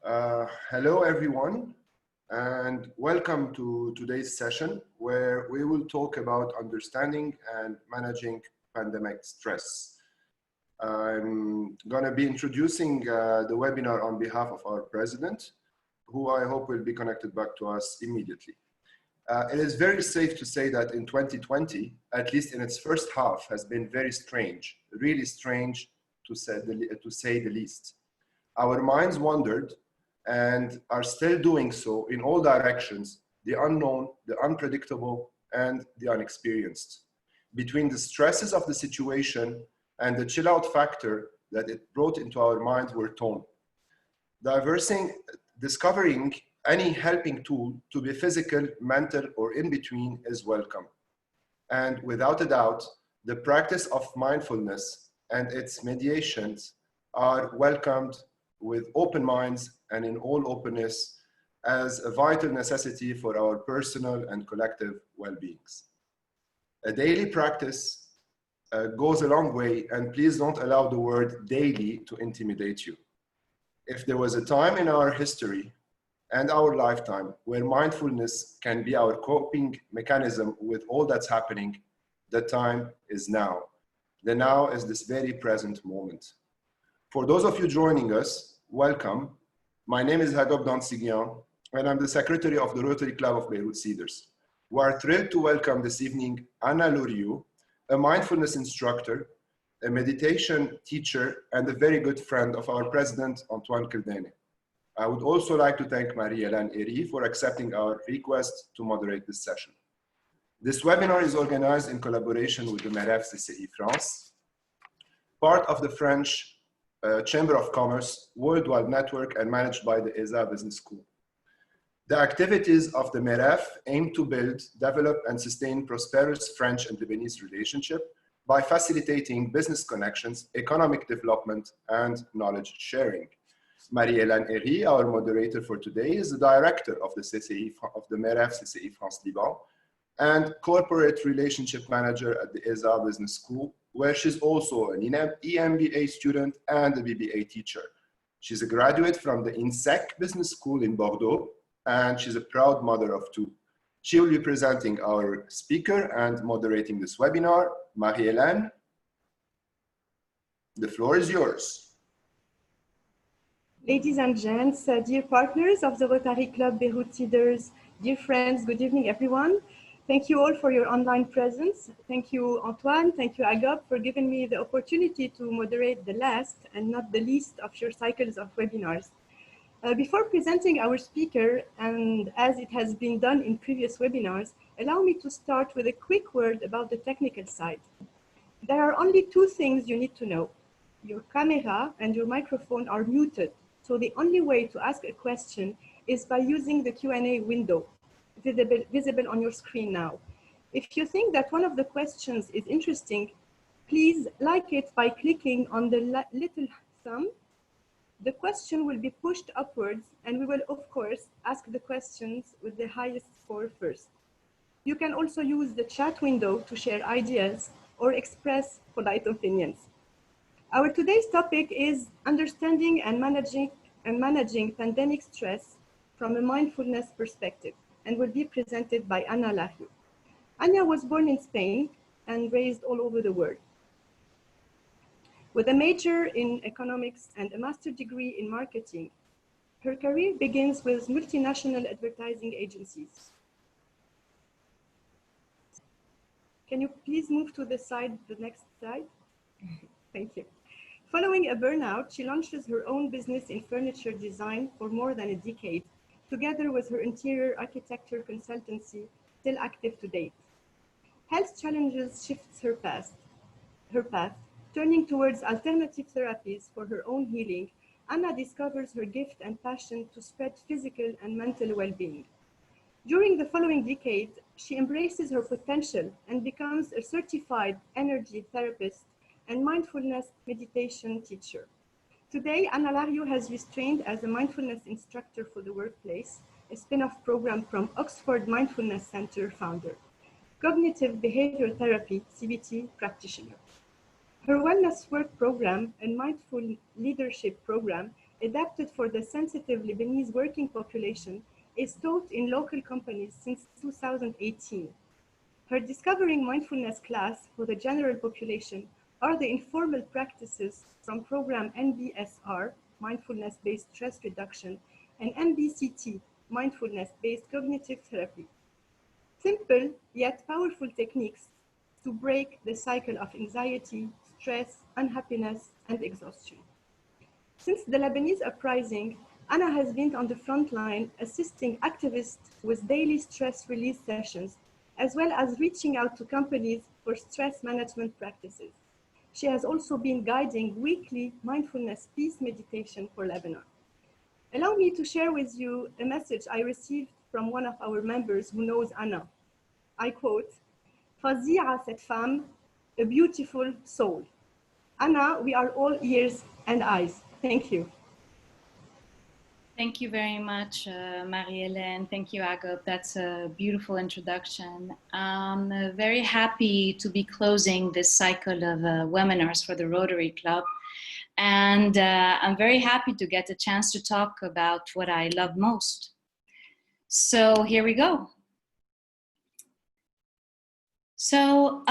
Hello everyone, and welcome to today's session where we will talk about understanding and managing pandemic stress. I'm going to be introducing the webinar on behalf of our president, who I hope will be connected back to us immediately. It is very safe to say that in 2020, at least in its first half, has been very strange, really strange to say the least. Our minds wandered and are still doing so in all directions, the unknown, the unpredictable, and the unexperienced. Between the stresses of the situation and the chill out factor that it brought into our minds, we're torn. Discovering any helping tool to be physical, mental, or in between is welcome. And without a doubt, the practice of mindfulness and its mediations are welcomed with open minds and in all openness as a vital necessity for our personal and collective well-beings. A daily practice goes a long way, and please don't allow the word daily to intimidate you. If there was a time in our history and our lifetime where mindfulness can be our coping mechanism with all that's happening, the time is now. The now is this very present moment. For those of you joining us, welcome. My name is HIJACK, and I'm the secretary of the Rotary Club of Beirut Cedars. We are thrilled to welcome this evening Anna Larriu, a mindfulness instructor, a meditation teacher, and a very good friend of our president, Antoine Kildene. I would also like to thank Marie-Hélène Héry for accepting our request to moderate this session. This webinar is organized in collaboration with the MEREF CCI France, part of the French Chamber of Commerce worldwide network and managed by the ESA Business School. The activities of the MEREF aim to build, develop, and sustain prosperous French and Lebanese relationship by facilitating business connections, economic development, and knowledge sharing. Marie-Hélène Héry, our moderator for today, is the director of the MEREF CCI France Liban and corporate relationship manager at the ESA Business School, where she's also an EMBA student and a BBA teacher. She's a graduate from the INSEC Business School in Bordeaux, and she's a proud mother of two. She will be presenting our speaker and moderating this webinar. Marie-Hélène, the floor is yours. Ladies and gents, dear partners of the Rotary Club Beirut Cedars, dear friends, good evening everyone. Thank you all for your online presence. Thank you, Antoine. Thank you, Agop, for giving me the opportunity to moderate the last and not the least of your cycles of webinars. Before presenting our speaker, and as it has been done in previous webinars, allow me to start with a quick word about the technical side. There are only two things you need to know. Your camera and your microphone are muted, so the only way to ask a question is by using the Q&A window, visible on your screen now. If you think that one of the questions is interesting, please like it by clicking on the little thumb. The question will be pushed upwards, and we will, of course, ask the questions with the highest score first. You can also use the chat window to share ideas or express polite opinions. Our today's topic is understanding and managing pandemic stress from a mindfulness perspective, and will be presented by Anna Larriu. Anna was born in Spain and raised all over the world. With a major in economics and a master's degree in marketing, her career begins with multinational advertising agencies. Can you please move to the next slide? Thank you. Following a burnout, she launches her own business in furniture design for more than a decade, together with her interior architecture consultancy, still active to date. Health challenges shifts her path. Turning towards alternative therapies for her own healing, Anna discovers her gift and passion to spread physical and mental well-being. During the following decade, she embraces her potential and becomes a certified energy therapist and mindfulness meditation teacher. Today, Anna Larriu has trained as a mindfulness instructor for the workplace, a spin-off program from Oxford Mindfulness Center founder, cognitive behavior therapy, CBT practitioner. Her wellness work program and mindful leadership program adapted for the sensitive Lebanese working population, is taught in local companies since 2018. Her Discovering Mindfulness class for the general population are the informal practices from program NBSR, Mindfulness-Based Stress Reduction, and MBCT, Mindfulness-Based Cognitive Therapy. Simple yet powerful techniques to break the cycle of anxiety, stress, unhappiness, and exhaustion. Since the Lebanese uprising, Anna has been on the front line assisting activists with daily stress release sessions, as well as reaching out to companies for stress management practices. She has also been guiding weekly mindfulness peace meditation for Lebanon. Allow me to share with you a message I received from one of our members who knows Anna. I quote, "Fazia cette femme, a beautiful soul." Anna, we are all ears and eyes. Thank you. Thank you very much, Marie-Hélène. Thank you, Agop. That's a beautiful introduction. I'm very happy to be closing this cycle of webinars for the Rotary Club. And I'm very happy to get a chance to talk about what I love most. So here we go. So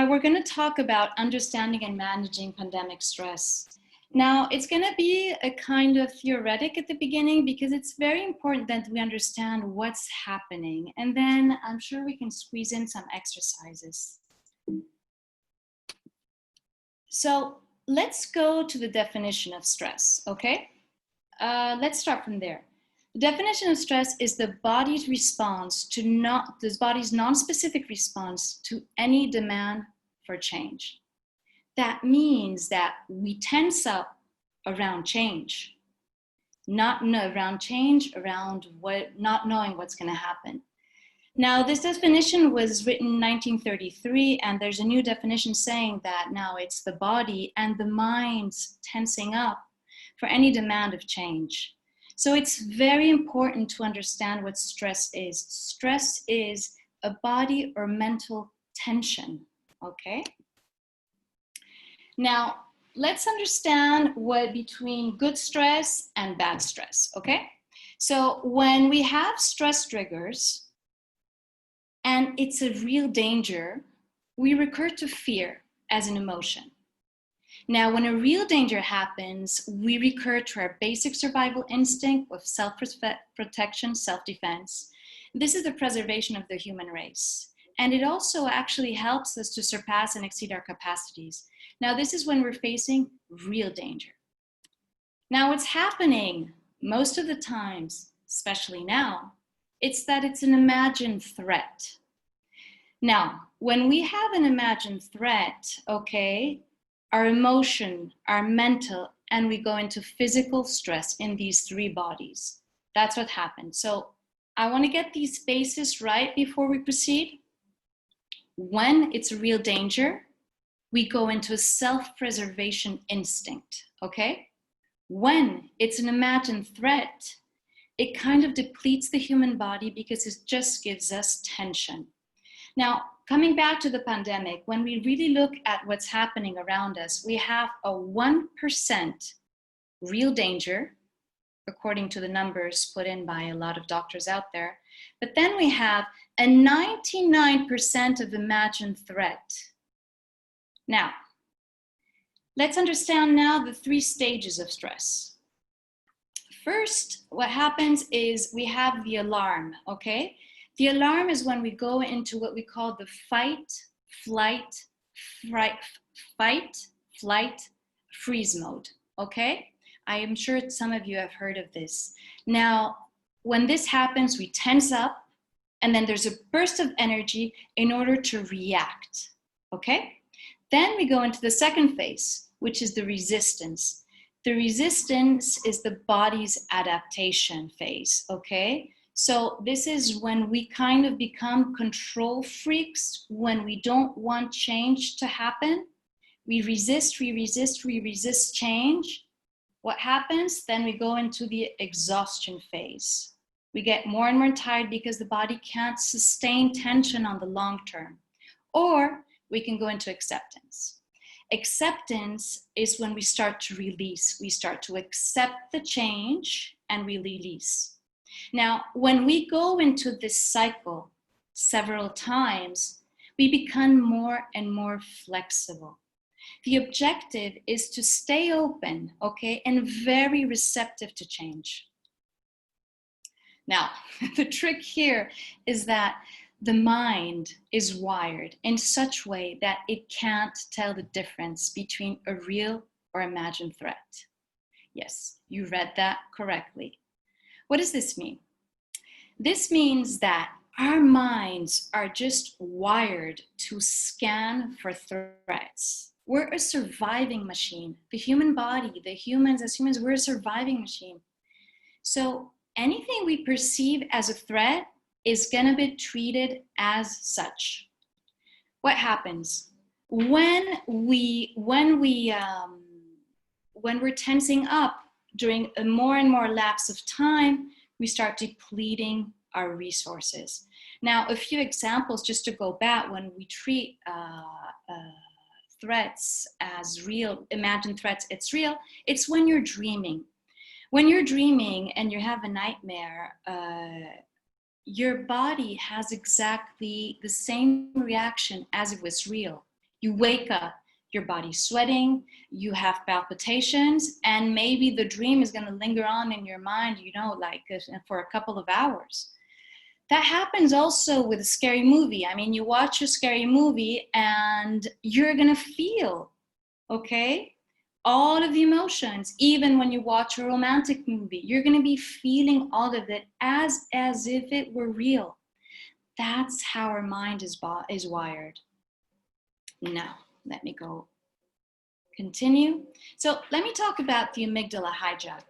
we're going to talk about understanding and managing pandemic stress. Now, it's going to be a kind of theoretic at the beginning because it's very important that we understand what's happening. And then I'm sure we can squeeze in some exercises. So let's go to the definition of stress, okay? Let's start from there. The definition of stress is the body's response to non-specific response to any demand for change. That means that we tense up around change, not knowing what's going to happen. Now, this definition was written in 1933, and there's a new definition saying that now it's the body and the mind's tensing up for any demand of change. So it's very important to understand what stress is. Stress is a body or mental tension, okay? Now, let's understand what between good stress and bad stress, okay? So when we have stress triggers and it's a real danger, we recur to fear as an emotion. Now, when a real danger happens, we recur to our basic survival instinct of self-protection, self-defense. This is the preservation of the human race. And it also actually helps us to surpass and exceed our capacities. Now, this is when we're facing real danger. Now, what's happening most of the times, especially now, it's that it's an imagined threat. Now, when we have an imagined threat, okay, our emotion, our mental, and we go into physical stress in these three bodies. That's what happens. So I want to get these bases right before we proceed. When it's a real danger, we go into a self-preservation instinct, okay? When it's an imagined threat, it kind of depletes the human body because it just gives us tension. Now, coming back to the pandemic, when we really look at what's happening around us, we have a 1% real danger, according to the numbers put in by a lot of doctors out there. But then we have a 99% of imagined threat. Now, let's understand now the three stages of stress. First, what happens is we have the alarm, okay? The alarm is when we go into what we call the fight, flight, freeze mode, okay? I am sure some of you have heard of this. Now, when this happens, we tense up, and then there's a burst of energy in order to react, okay? Then we go into the second phase, which is the resistance. The resistance is the body's adaptation phase, okay? So this is when we kind of become control freaks, when we don't want change to happen. We resist change. What happens? Then we go into the exhaustion phase. We get more and more tired because the body can't sustain tension on the long term. Or we can go into acceptance. Acceptance is when we start to release. We start to accept the change and we release. Now, when we go into this cycle several times, we become more and more flexible. The objective is to stay open, okay, and very receptive to change. Now, the trick here is that the mind is wired in such a way that it can't tell the difference between a real or imagined threat. Yes, you read that correctly. What does this mean? This means that our minds are just wired to scan for threats. We're a surviving machine. The human body, the humans, as humans, we're a surviving machine. So anything we perceive as a threat is gonna be treated as such. What happens? When we're tensing up during a more and more lapse of time, we start depleting our resources. Now, a few examples just to go back when we treat threats as real, imagined threats, it's real, it's when you're dreaming. When you're dreaming and you have a nightmare, your body has exactly the same reaction as if it was real. You wake up, your body's sweating, you have palpitations, and maybe the dream is gonna linger on in your mind, you know, like for a couple of hours. That happens also with a scary movie. I mean, you watch a scary movie and you're gonna feel, okay, all of the emotions. Even when you watch a romantic movie, you're gonna be feeling all of it as if it were real. That's how our mind is wired. Now, let me go continue. So let me talk about the amygdala hijack.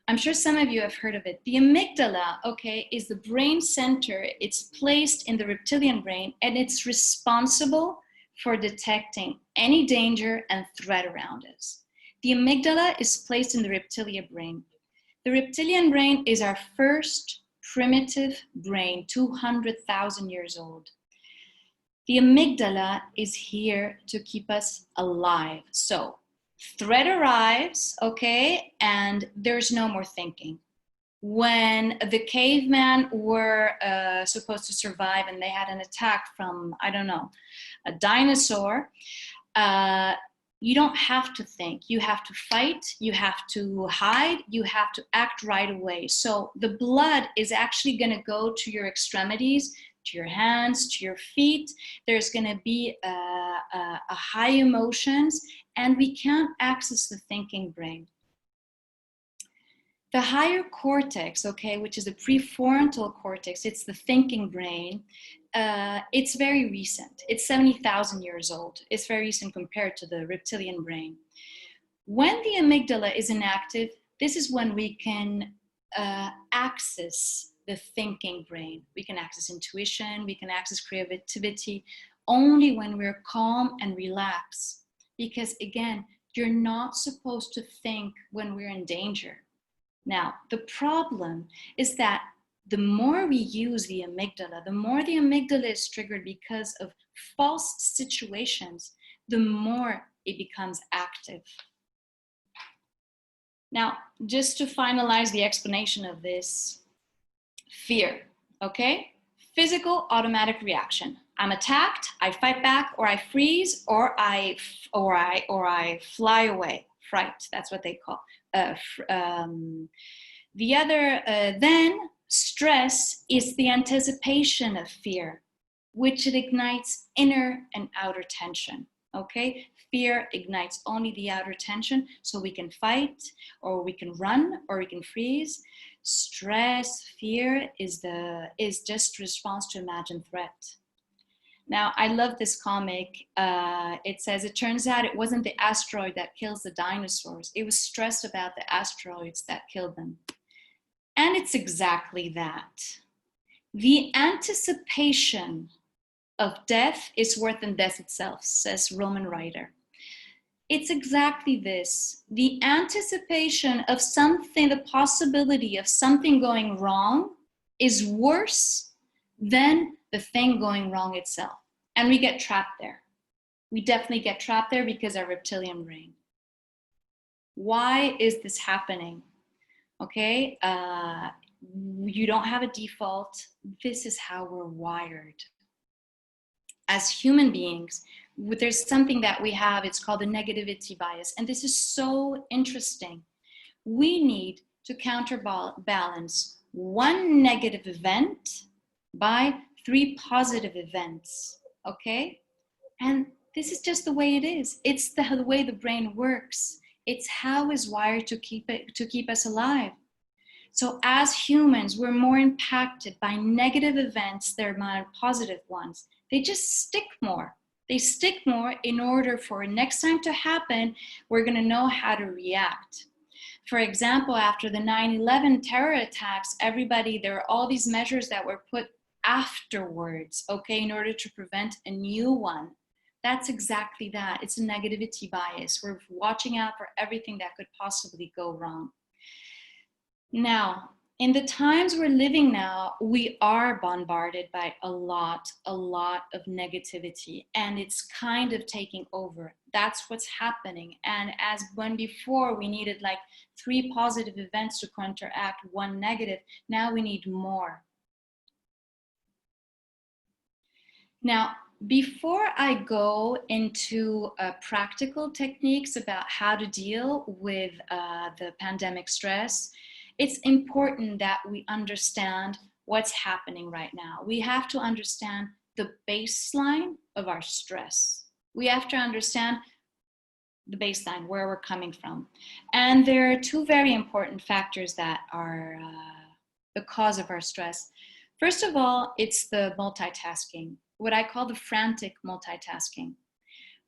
I'm sure some of you have heard of it. The amygdala, okay, is the brain center. It's placed in the reptilian brain and it's responsible for detecting any danger and threat around us. The amygdala is placed in the reptilian brain. The reptilian brain is our first primitive brain, 200,000 years old. The amygdala is here to keep us alive. So threat arrives, okay, and there's no more thinking. When the cavemen were supposed to survive and they had an attack from, I don't know, a dinosaur, you don't have to think. You have to fight, you have to hide, you have to act right away. So the blood is actually gonna go to your extremities, to your hands, to your feet. There's gonna be a high emotions, and we can't access the thinking brain. The higher cortex, okay, which is the prefrontal cortex, it's the thinking brain, it's very recent. It's 70,000 years old. It's very recent compared to the reptilian brain. When the amygdala is inactive, this is when we can access the thinking brain. We can access intuition, we can access creativity, only when we're calm and relaxed. Because again, you're not supposed to think when we're in danger. Now, the problem is that the more we use the amygdala, the more the amygdala is triggered because of false situations, the more it becomes active. Now, just to finalize the explanation of this, fear, okay? Physical automatic reaction. I'm attacked, I fight back, or I freeze, or I fly away. Fright, that's what they call. The other, then stress is the anticipation of fear, which it ignites inner and outer tension, okay? Fear ignites only the outer tension, so we can fight, or we can run, or we can freeze. Stress, fear is just response to imagined threat. Now, I love this comic. It says, it turns out it wasn't the asteroid that kills the dinosaurs. It was stress about the asteroids that killed them. And it's exactly that. The anticipation of death is worse than death itself, says Roman writer. It's exactly this. The anticipation of something, the possibility of something going wrong is worse than the thing going wrong itself. And we get trapped there. We definitely get trapped there because our reptilian brain. Why is this happening? Okay, you don't have a default. This is how we're wired. As human beings, there's something that we have, it's called a negativity bias. And this is so interesting. We need to counterbalance one negative event by 3 positive events, okay? And this is just the way it is. It's the way the brain works. It's how it's wired to keep us alive. So as humans, we're more impacted by negative events than by positive ones. They just stick more. They stick more in order for next time to happen, we're gonna know how to react. For example, after the 9/11 terror attacks, there were all these measures that were put afterwards, okay, in order to prevent a new one. That's exactly that. It's a negativity bias. We're watching out for everything that could possibly go wrong. Now, in the times we're living now, we are bombarded by a lot of negativity, and it's kind of taking over. That's what's happening. And as when before we needed like 3 positive events to counteract 1 negative, now we need more. Now, before I go into practical techniques about how to deal with the pandemic stress, it's important that we understand what's happening right now. We have to understand the baseline of our stress. We have to understand the baseline, where we're coming from. And there are 2 very important factors that are the cause of our stress. First of all, it's the multitasking, what I call the frantic multitasking.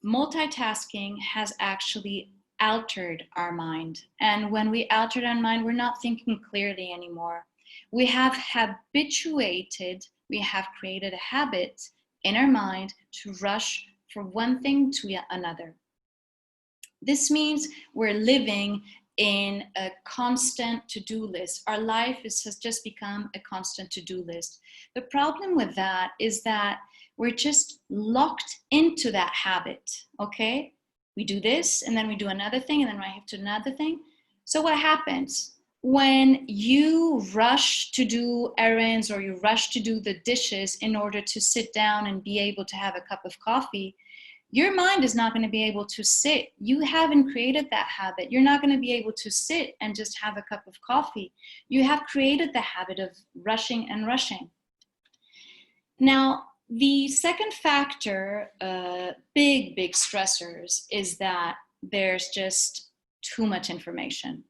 Multitasking has actually altered our mind. And when we altered our mind, we're not thinking clearly anymore. We have habituated, we have created a habit in our mind to rush from one thing to another. This means we're living in a constant to-do list. Our life has just become a constant to-do list. The problem with that is that we're just locked into that habit, okay? We do this, and then we do another thing, and then I have to do another thing. So what happens? When you rush to do errands or you rush to do the dishes in order to sit down and be able to have a cup of coffee, your mind is not going to be able to sit. You haven't created that habit. You're not going to be able to sit and just have a cup of coffee. You have created the habit of rushing and rushing. Now, the second factor, big stressors, is that there's just too much information.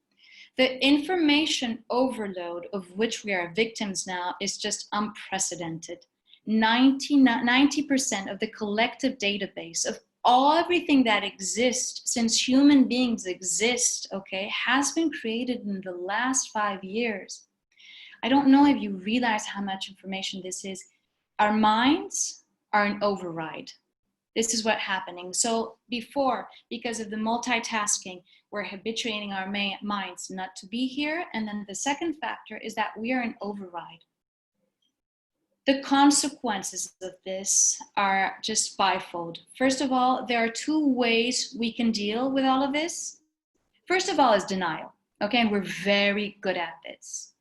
The information overload of which we are victims now is just unprecedented. 90% of the collective database of everything that exists since human beings exist, okay, has been created in the last 5 years. I don't know if you realize how much information this is. Our minds are an override. This is what's happening. So before, because of the multitasking, we're habituating our minds not to be here. And then the second factor is that we are an override. The consequences of this are just bifold. First of all, there are 2 ways we can deal with all of this. First of all is denial. Okay, and we're very good at this.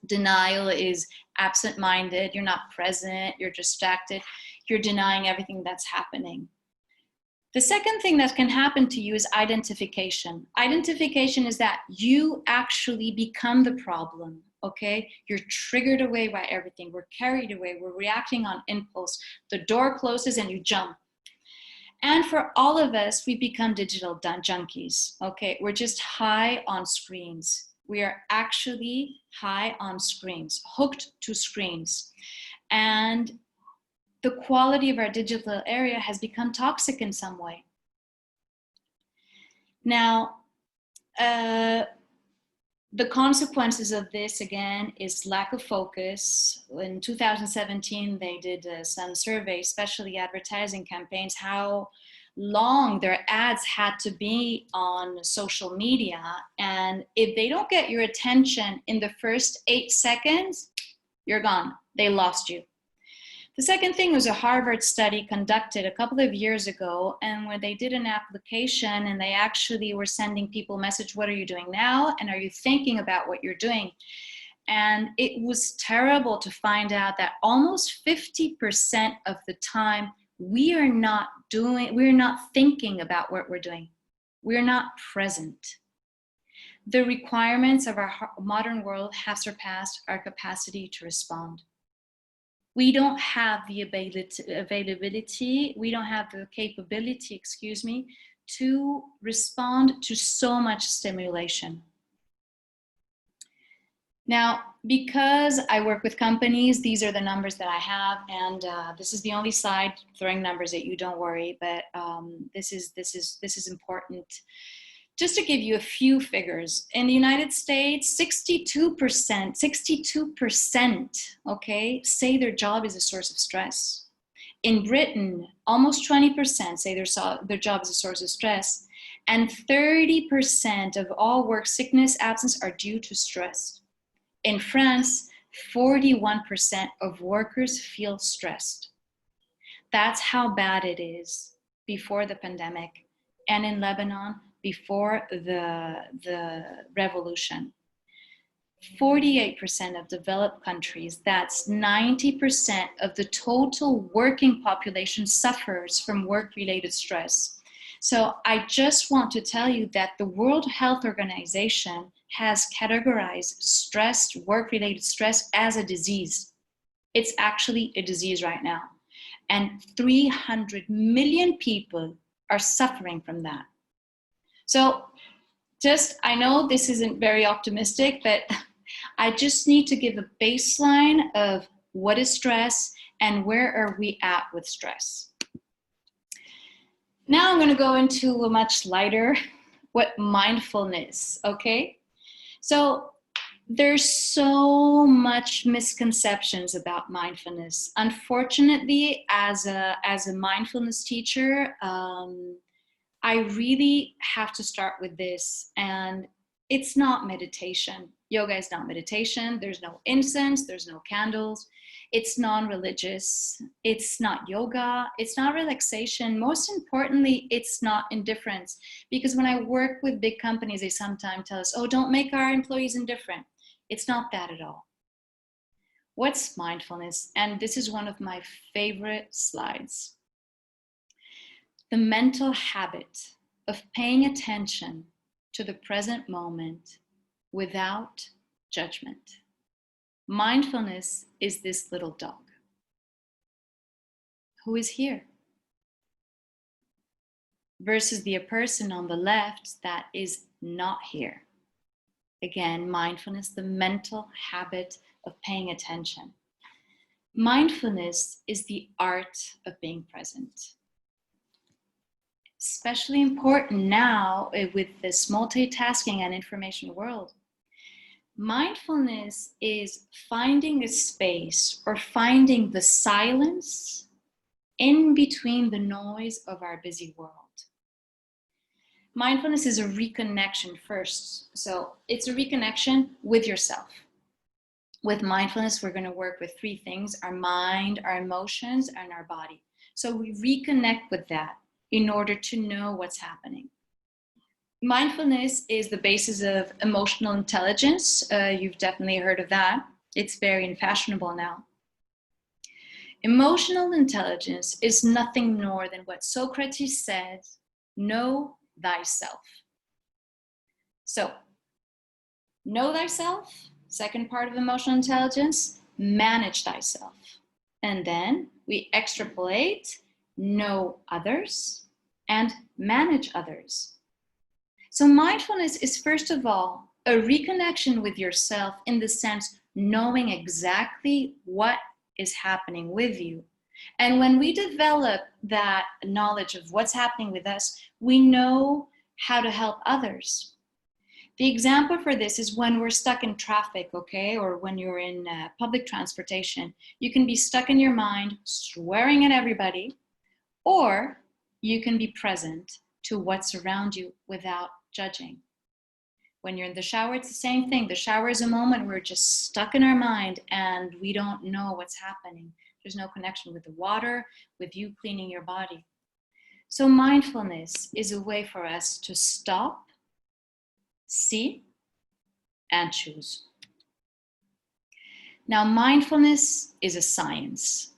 Denial is absent-minded, you're not present, you're distracted, you're denying everything that's happening. The second thing that can happen to you is identification. Identification is that you actually become the problem, okay? You're triggered away by everything, we're carried away, we're reacting on impulse. The door closes and you jump. And for all of us, we become digital junkies, okay? We're just high on screens. We are actually high on screens, hooked to screens. And the quality of our digital area has become toxic in some way. Now, the consequences of this, again, is lack of focus. In 2017, they did some surveys, especially advertising campaigns, how long their ads had to be on social media. And if they don't get your attention in the first 8 seconds, you're gone. They lost you. The second thing was a Harvard study conducted a couple of years ago, and where they did an application and they actually were sending people a message, what are you doing now? And are you thinking about what you're doing? And it was terrible to find out that almost 50% of the time we're not thinking about what we're doing. We're not present. The requirements of our modern world have surpassed our capacity to respond. We don't have the availability, we don't have the capability, excuse me, to respond to so much stimulation. Now, because I work with companies, these are the numbers that I have, and this is the only slide throwing numbers at you, don't worry, but this is important. Just to give you a few figures, in the United States, 62%, okay, say their job is a source of stress. In Britain, almost 20% say their job is a source of stress, and 30% of all work sickness, absence are due to stress. In France, 41% of workers feel stressed. That's how bad it is before the pandemic, and in Lebanon, before the revolution. 48% of developed countries, that's 90% of the total working population, suffers from work-related stress. So I just want to tell you that the World Health Organization has categorized stress, work-related stress, as a disease. It's actually a disease right now. And 300 million people are suffering from that. So I know this isn't very optimistic, but I just need to give a baseline of what is stress and where are we at with stress. Now I'm going to go into a much lighter, what mindfulness, okay? So there's so much misconceptions about mindfulness. Unfortunately, as a mindfulness teacher, I really have to start with this, and it's not meditation. Yoga is not meditation. There's no incense, there's no candles. It's non-religious. It's not yoga. It's not relaxation. Most importantly, it's not indifference. Because when I work with big companies, they sometimes tell us, oh, don't make our employees indifferent. It's not that at all. What's mindfulness? And this is one of my favorite slides. The mental habit of paying attention to the present moment without judgment. Mindfulness is this little dog who is here versus the person on the left that is not here. Again, mindfulness, the mental habit of paying attention. Mindfulness is the art of being present. Especially important now with this multitasking and information world. Mindfulness is finding a space or finding the silence in between the noise of our busy world. Mindfulness is a reconnection first. So it's a reconnection with yourself. With mindfulness, we're going to work with three things: our mind, our emotions, and our body. So we reconnect with that in order to know what's happening. Mindfulness is the basis of emotional intelligence. You've definitely heard of that. It's very fashionable now. Emotional intelligence is nothing more than what Socrates said, know thyself. So, know thyself, second part of emotional intelligence, manage thyself. And then we extrapolate, know others, and manage others. So mindfulness is first of all a reconnection with yourself, in the sense knowing exactly what is happening with you. And when we develop that knowledge of what's happening with us, we know how to help others. The example for this is when we're stuck in traffic, okay, or when you're in public transportation. You can be stuck in your mind, swearing at everybody, or you can be present to what's around you without judging. When you're in the shower, it's the same thing. The shower is a moment where we're just stuck in our mind and we don't know what's happening. There's no connection with the water, with you cleaning your body. So mindfulness is a way for us to stop, see, and choose. Now, mindfulness is a science.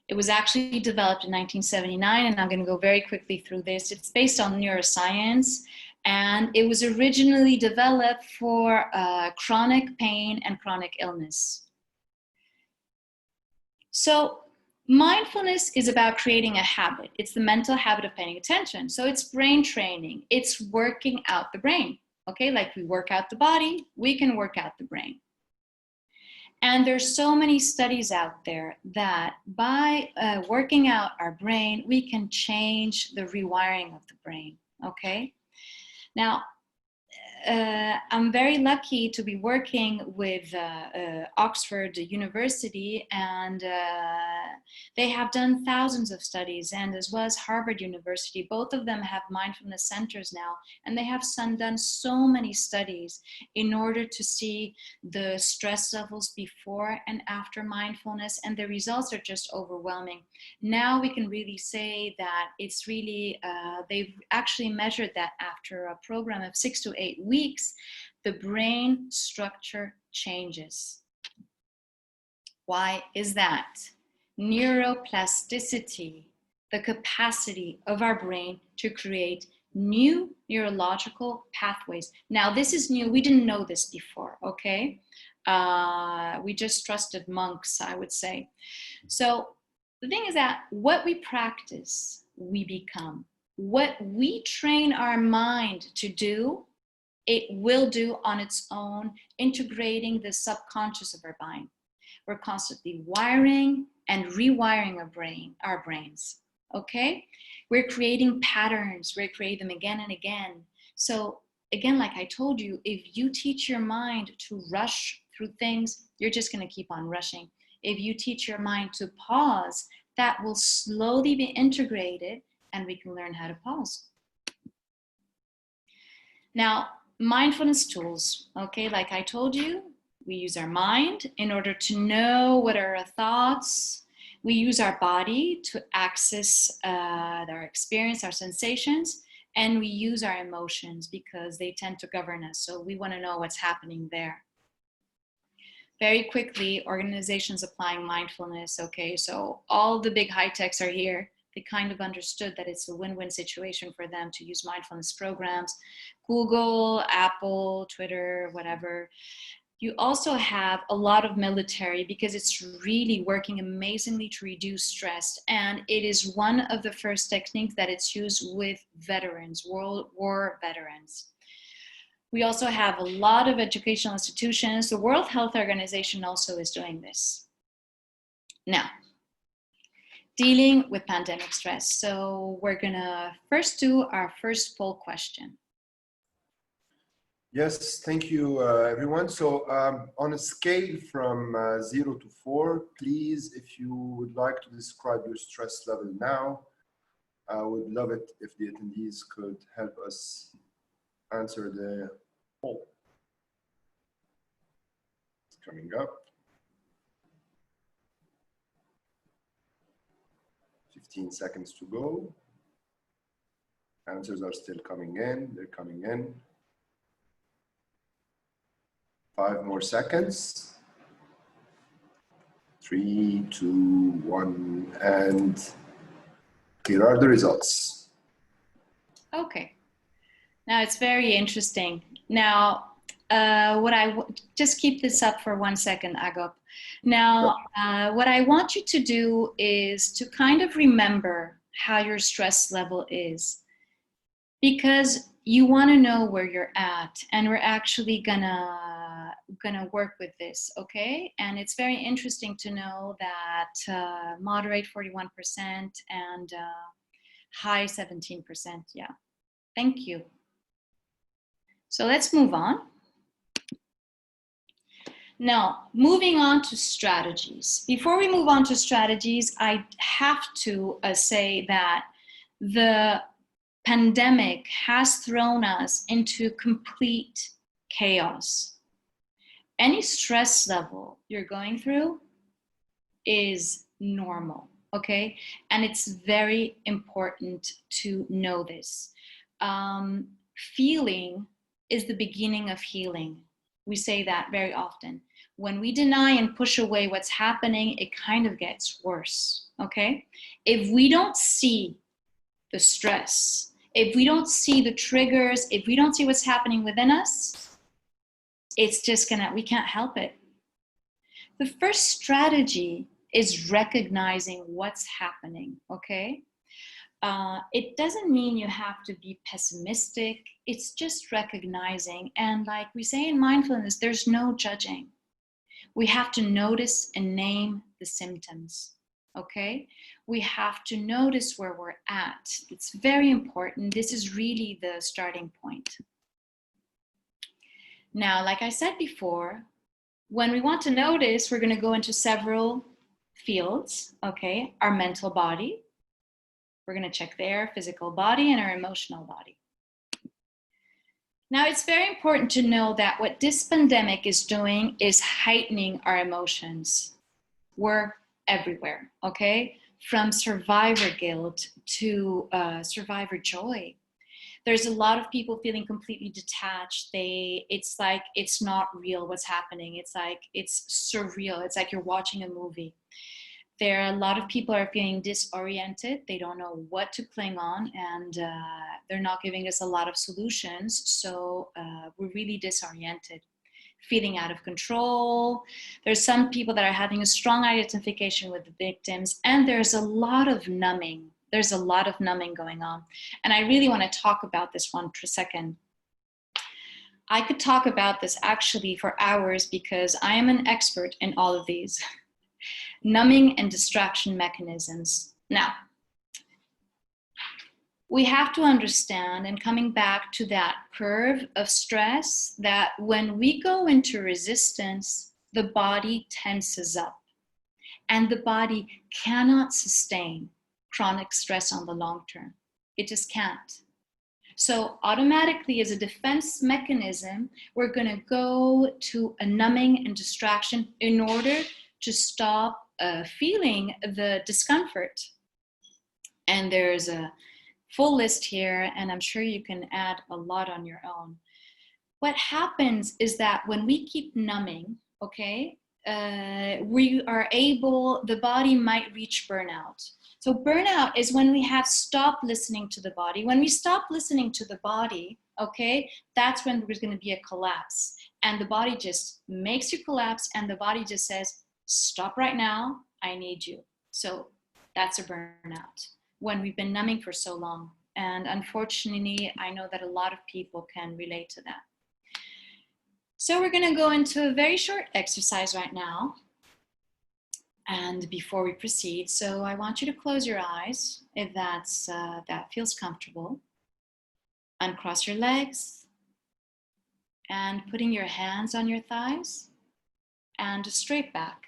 It was actually developed in 1979, and I'm going to go very quickly through this. It's based on neuroscience, and it was originally developed for chronic pain and chronic illness. So mindfulness is about creating a habit. It's the mental habit of paying attention. So it's brain training. It's working out the brain. Okay, like we work out the body, we can work out the brain. And there's so many studies out there that by working out our brain, we can change the rewiring of the brain, okay? Now, I'm very lucky to be working with Oxford University, and they have done thousands of studies, and as well as Harvard University. Both of them have mindfulness centers now, and they have done so many studies in order to see the stress levels before and after mindfulness, and the results are just overwhelming. Now we can really say that it's really, they've actually measured that after a program of 6 to 8 weeks, the brain structure changes. Why is that? Neuroplasticity, the capacity of our brain to create new neurological pathways. Now, this is new. We didn't know this before, okay? We just trusted monks, I would say. So the thing is that what we practice, we become. What we train our mind to do, it will do on its own, integrating the subconscious of our mind. We're constantly wiring and rewiring our brains, okay? We're creating patterns, we're creating them again and again. So again, like I told you, if you teach your mind to rush through things, you're just gonna keep on rushing. If you teach your mind to pause, that will slowly be integrated and we can learn how to pause. Now, mindfulness tools, okay, like I told you, we use our mind in order to know what are our thoughts. We use our body to access our experience, our sensations, and we use our emotions because they tend to govern us. So we want to know what's happening there. Very quickly, organizations applying mindfulness, okay, so all the big high techs are here. They kind of understood that it's a win-win situation for them to use mindfulness programs. Google, Apple, Twitter, whatever. You also have a lot of military because it's really working amazingly to reduce stress. And it is one of the first techniques that it's used with veterans, World War veterans. We also have a lot of educational institutions. The World Health Organization also is doing this. Now, dealing with pandemic stress. So we're gonna first do our first poll question. Yes, thank you, everyone. So on a scale from 0 to 4, please, if you would like to describe your stress level now, I would love it if the attendees could help us answer the poll. It's coming up. 15 seconds to go. Answers are still coming in. They're coming in. 5 more seconds. 3, 2, 1, and here are the results. Okay. Now it's very interesting. Now, just keep this up for 1 second, Agop. Now, what I want you to do is to kind of remember how your stress level is, because you want to know where you're at, and we're actually gonna work with this, okay? And it's very interesting to know that moderate 41% and high 17%, yeah. Thank you. So let's move on. Now, moving on to strategies. Before we move on to strategies, I have to say that the pandemic has thrown us into complete chaos. Any stress level you're going through is normal, okay? And it's very important to know this. Feeling is the beginning of healing. We say that very often. When we deny and push away what's happening, it kind of gets worse, okay? If we don't see the stress, if we don't see the triggers, if we don't see what's happening within us, it's just we can't help it. The first strategy is recognizing what's happening, okay? It doesn't mean you have to be pessimistic. It's just recognizing. And like we say in mindfulness, there's no judging. We have to notice and name the symptoms, okay? We have to notice where we're at. It's very important. This is really the starting point. Now, like I said before, when we want to notice, we're going to go into several fields, okay? Our mental body. We're going to check their physical body and our emotional body. Now, it's very important to know that what this pandemic is doing is heightening our emotions. We're everywhere, okay? From survivor guilt to survivor joy. There's a lot of people feeling completely detached. It's like it's not real what's happening. It's like it's surreal. It's like you're watching a movie. There are a lot of people are feeling disoriented. They don't know what to cling on, and they're not giving us a lot of solutions. So we're really disoriented, feeling out of control. There's some people that are having a strong identification with the victims, and there's a lot of numbing. There's a lot of numbing going on. And I really want to talk about this one for a second. I could talk about this actually for hours because I am an expert in all of these. Numbing and distraction mechanisms. Now, we have to understand, and coming back to that curve of stress, that when we go into resistance, the body tenses up, and the body cannot sustain chronic stress on the long term. It just can't. So automatically, as a defense mechanism, we're going to go to a numbing and distraction in order to stop feeling the discomfort. And there's a full list here, and I'm sure you can add a lot on your own. What happens is that when we keep numbing, okay, we are able, the body might reach burnout. So burnout is when we have stopped listening to the body. When we stop listening to the body, okay, that's when there's going to be a collapse. And the body just makes you collapse, and the body just says, stop right now, I need you. So that's a burnout when we've been numbing for so long. And unfortunately, I know that a lot of people can relate to that. So we're going to go into a very short exercise right now. And before we proceed, so I want you to close your eyes if that feels comfortable. Uncross your legs and putting your hands on your thighs and a straight back.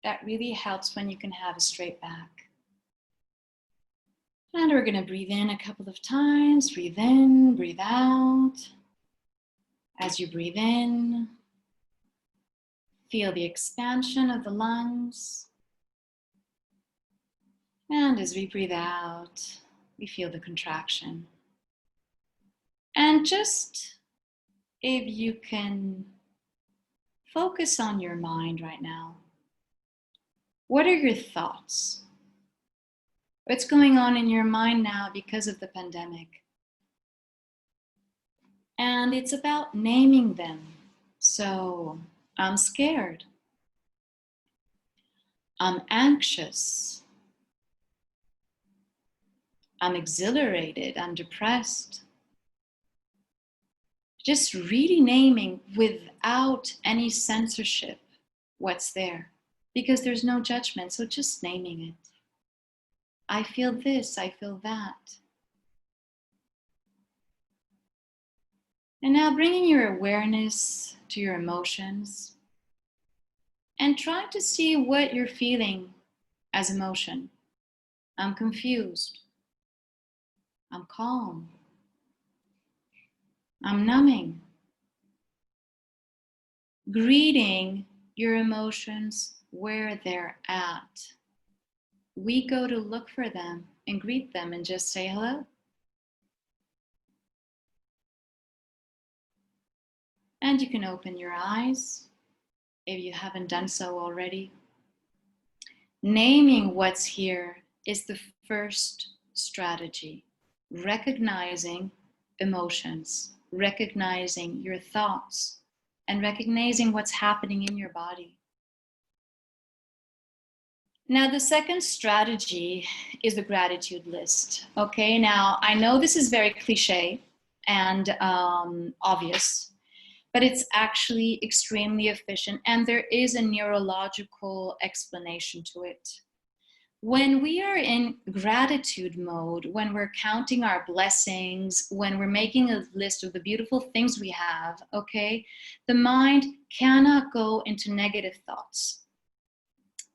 That really helps when you can have a straight back. And we're going to breathe in a couple of times. Breathe in, breathe out. As you breathe in, feel the expansion of the lungs. And as we breathe out, we feel the contraction. And just if you can focus on your mind right now. What are your thoughts? What's going on in your mind now because of the pandemic? And it's about naming them. So, I'm scared. I'm anxious. I'm exhilarated. I'm depressed. Just really naming without any censorship what's there. Because there's no judgment, so just naming it. I feel this, I feel that. And now bringing your awareness to your emotions and try to see what you're feeling as emotion. I'm confused. I'm calm. I'm numbing. Greeting your emotions where they're at. we go to look for them and greet them and just say hello. And you can open your eyes if you haven't done so already. Naming what's here is the first strategy. Recognizing emotions, recognizing your thoughts, and recognizing what's happening in your body. Now, the second strategy is the gratitude list. Okay, now I know this is very cliche and obvious, but it's actually extremely efficient, and there is a neurological explanation to it. When we are in gratitude mode, when we're counting our blessings, when we're making a list of the beautiful things we have, okay, the mind cannot go into negative thoughts.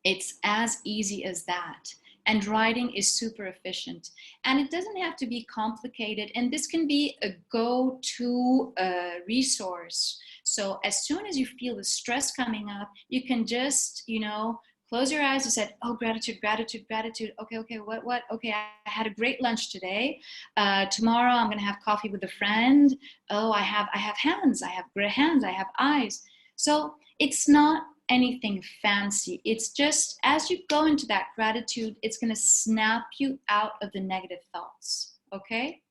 It's as easy as that. And writing is super efficient. And it doesn't have to be complicated. And this can be a go-to resource. So as soon as you feel the stress coming up, you can just, you know, close your eyes and say, oh, gratitude, gratitude, gratitude. Okay, what? Okay, I had a great lunch today. Tomorrow I'm gonna have coffee with a friend. Oh, I have hands, I have great hands, I have eyes. So it's not anything fancy. It's just as you go into that gratitude, it's gonna snap you out of the negative thoughts, okay?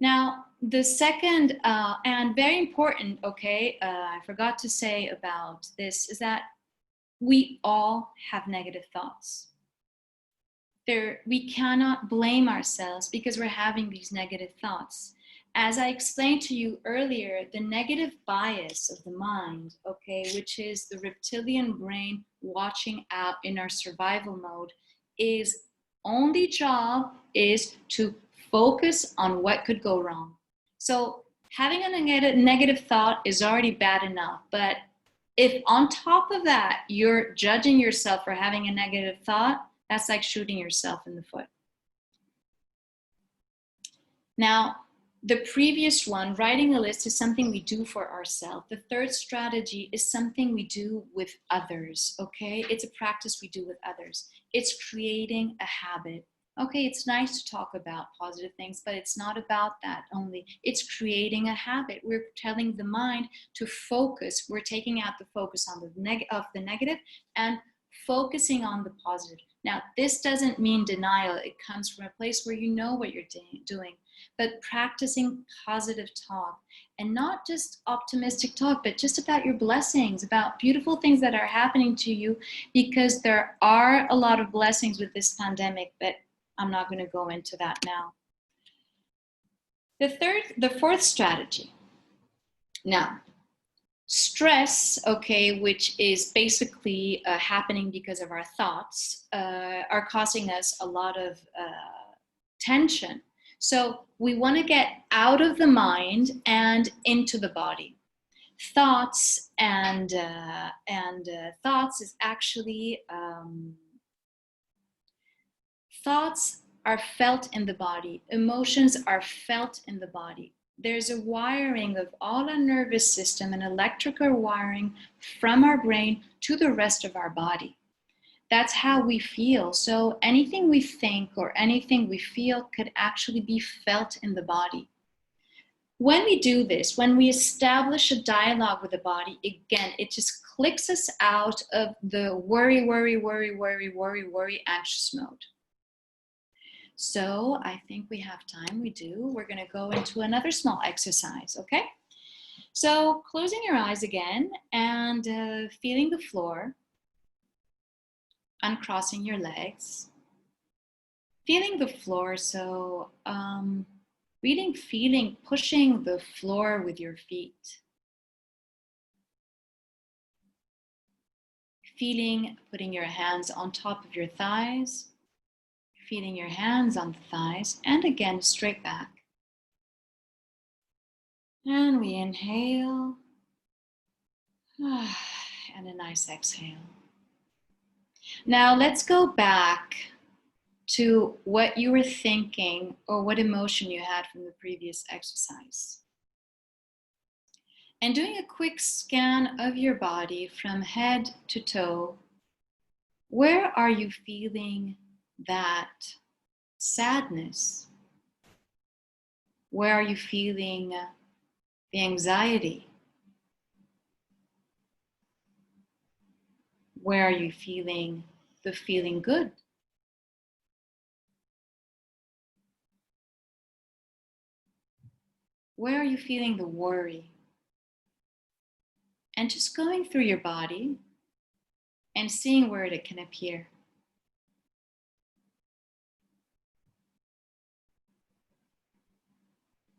Now, the second and very important, okay, I forgot to say about this, is that we all have negative thoughts. We cannot blame ourselves because we're having these negative thoughts. As I explained to you earlier, the negative bias of the mind, okay, which is the reptilian brain watching out in our survival mode, is only job is to focus on what could go wrong. So having a negative thought is already bad enough, but if on top of that, you're judging yourself for having a negative thought, that's like shooting yourself in the foot. Now, the previous one, writing a list, is something we do for ourselves. The third strategy is something we do with others, okay? It's a practice we do with others. It's creating a habit. Okay, it's nice to talk about positive things, but it's not about that only. It's creating a habit. We're telling the mind to focus. We're taking out the focus on the negative and focusing on the positive. Now, this doesn't mean denial. It comes from a place where you know what you're doing, but practicing positive talk, and not just optimistic talk, but just about your blessings, about beautiful things that are happening to you, because there are a lot of blessings with this pandemic, but I'm not going to go into that now. The fourth strategy. Now, stress, okay, which is basically happening because of our thoughts, are causing us a lot of tension. So we want to get out of the mind and into the body. Thoughts and thoughts is actually thoughts are felt in the body. Emotions are felt in the body. There's a wiring of all our nervous system, an electrical wiring from our brain to the rest of our body. That's how we feel. So anything we think or anything we feel could actually be felt in the body. When we do this, when we establish a dialogue with the body, again, it just clicks us out of the worry, anxious mode. So I think we have time. We do. We're going to go into another small exercise, okay? So closing your eyes again and feeling the floor, uncrossing your legs, feeling the floor. So feeling, pushing the floor with your feet. Feeling, putting your hands on top of your thighs. Feeling your hands on the thighs, and again, straight back. And we inhale, and a nice exhale. Now let's go back to what you were thinking or what emotion you had from the previous exercise. And doing a quick scan of your body from head to toe, Where are you feeling that sadness? Where are you feeling the anxiety? Where are you feeling the feeling good? Where are you feeling the worry? And just going through your body and seeing where it can appear.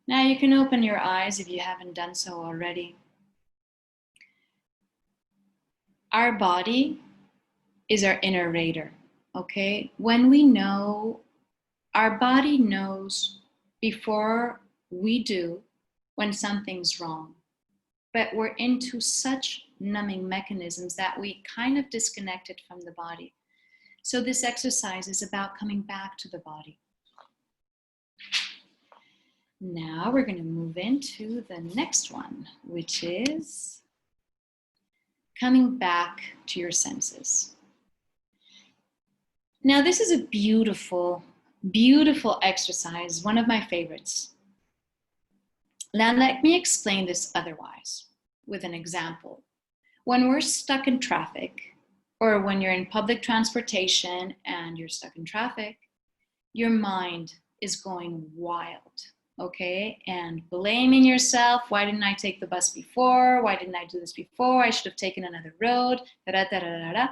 Now you can open your eyes if you haven't done so already. Our body is our inner radar, okay? When we know, our body knows before we do when something's wrong. But we're into such numbing mechanisms that we kind of disconnect it from the body. So this exercise is about coming back to the body. Now we're going to move into the next one, which is coming back to your senses. Now this is a beautiful, beautiful exercise, one of my favorites. Now let me explain this otherwise with an example. When we're stuck in traffic, or when you're in public transportation and you're stuck in traffic, your mind is going wild, okay? And blaming yourself, why didn't I take the bus before? Why didn't I do this before? I should have taken another road, da-da-da-da-da-da.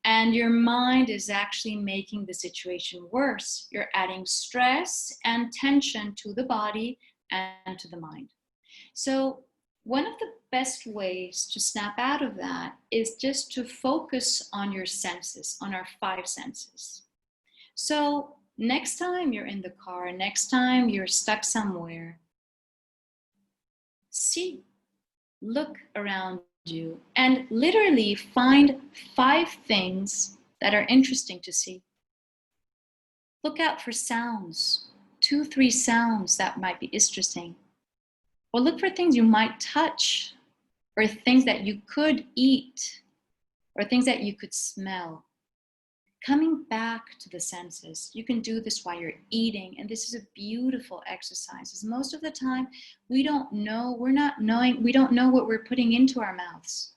And your mind is actually making the situation worse. You're adding stress and tension to the body and to the mind. So one of the best ways to snap out of that is just to focus on your senses, on our 5 senses. So next time you're in the car, next time you're stuck somewhere, see, look around you, and literally find 5 things that are interesting to see. Look out for sounds, 2, 3 sounds that might be interesting. Or look for things you might touch, or things that you could eat, or things that you could smell. Coming back to the senses. You can do this while you're eating, and this is a beautiful exercise. Because most of the time, we don't know what we're putting into our mouths.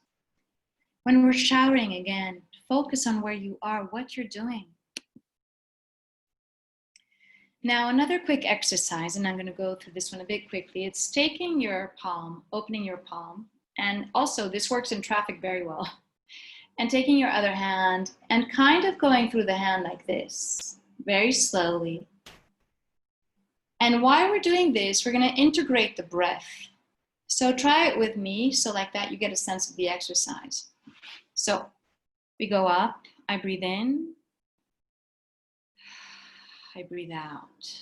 When we're showering, again, focus on where you are, what you're doing. Now, another quick exercise, and I'm going to go through this one a bit quickly. It's taking your palm, opening your palm, and also this works in traffic very well, and taking your other hand and kind of going through the hand like this, very slowly. And while we're doing this, we're going to integrate the breath. So try it with me, so like that you get a sense of the exercise. So we go up, I breathe in. I breathe out.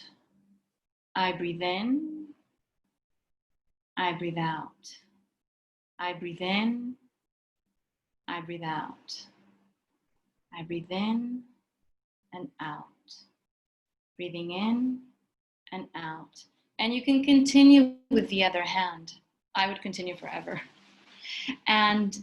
I breathe in. I breathe out. I breathe in. I breathe out. I breathe in and out. Breathing in and out. And you can continue with the other hand. I would continue forever. And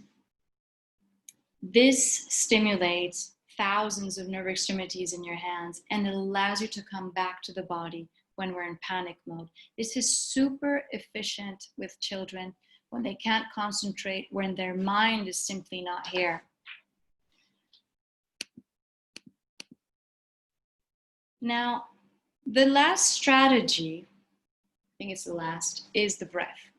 this stimulates thousands of nerve extremities in your hands, and it allows you to come back to the body when we're in panic mode. This is super efficient with children when they can't concentrate, when their mind is simply not here. Now, the last strategy, I think it's the last, is the breath.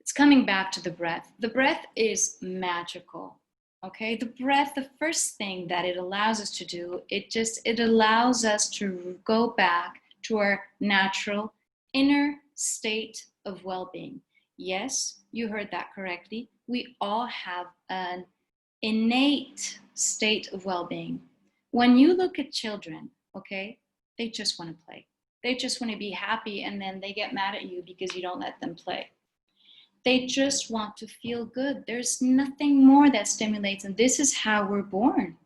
It's coming back to the breath. The breath is magical. Okay, the breath, the first thing that it allows us to do, it allows us to go back to our natural inner state of well-being. Yes, you heard that correctly. We all have an innate state of well-being. When you look at children, okay, they just want to play. They just want to be happy, and then they get mad at you because you don't let them play. They just want to feel good. There's nothing more that stimulates, and this is how we're born.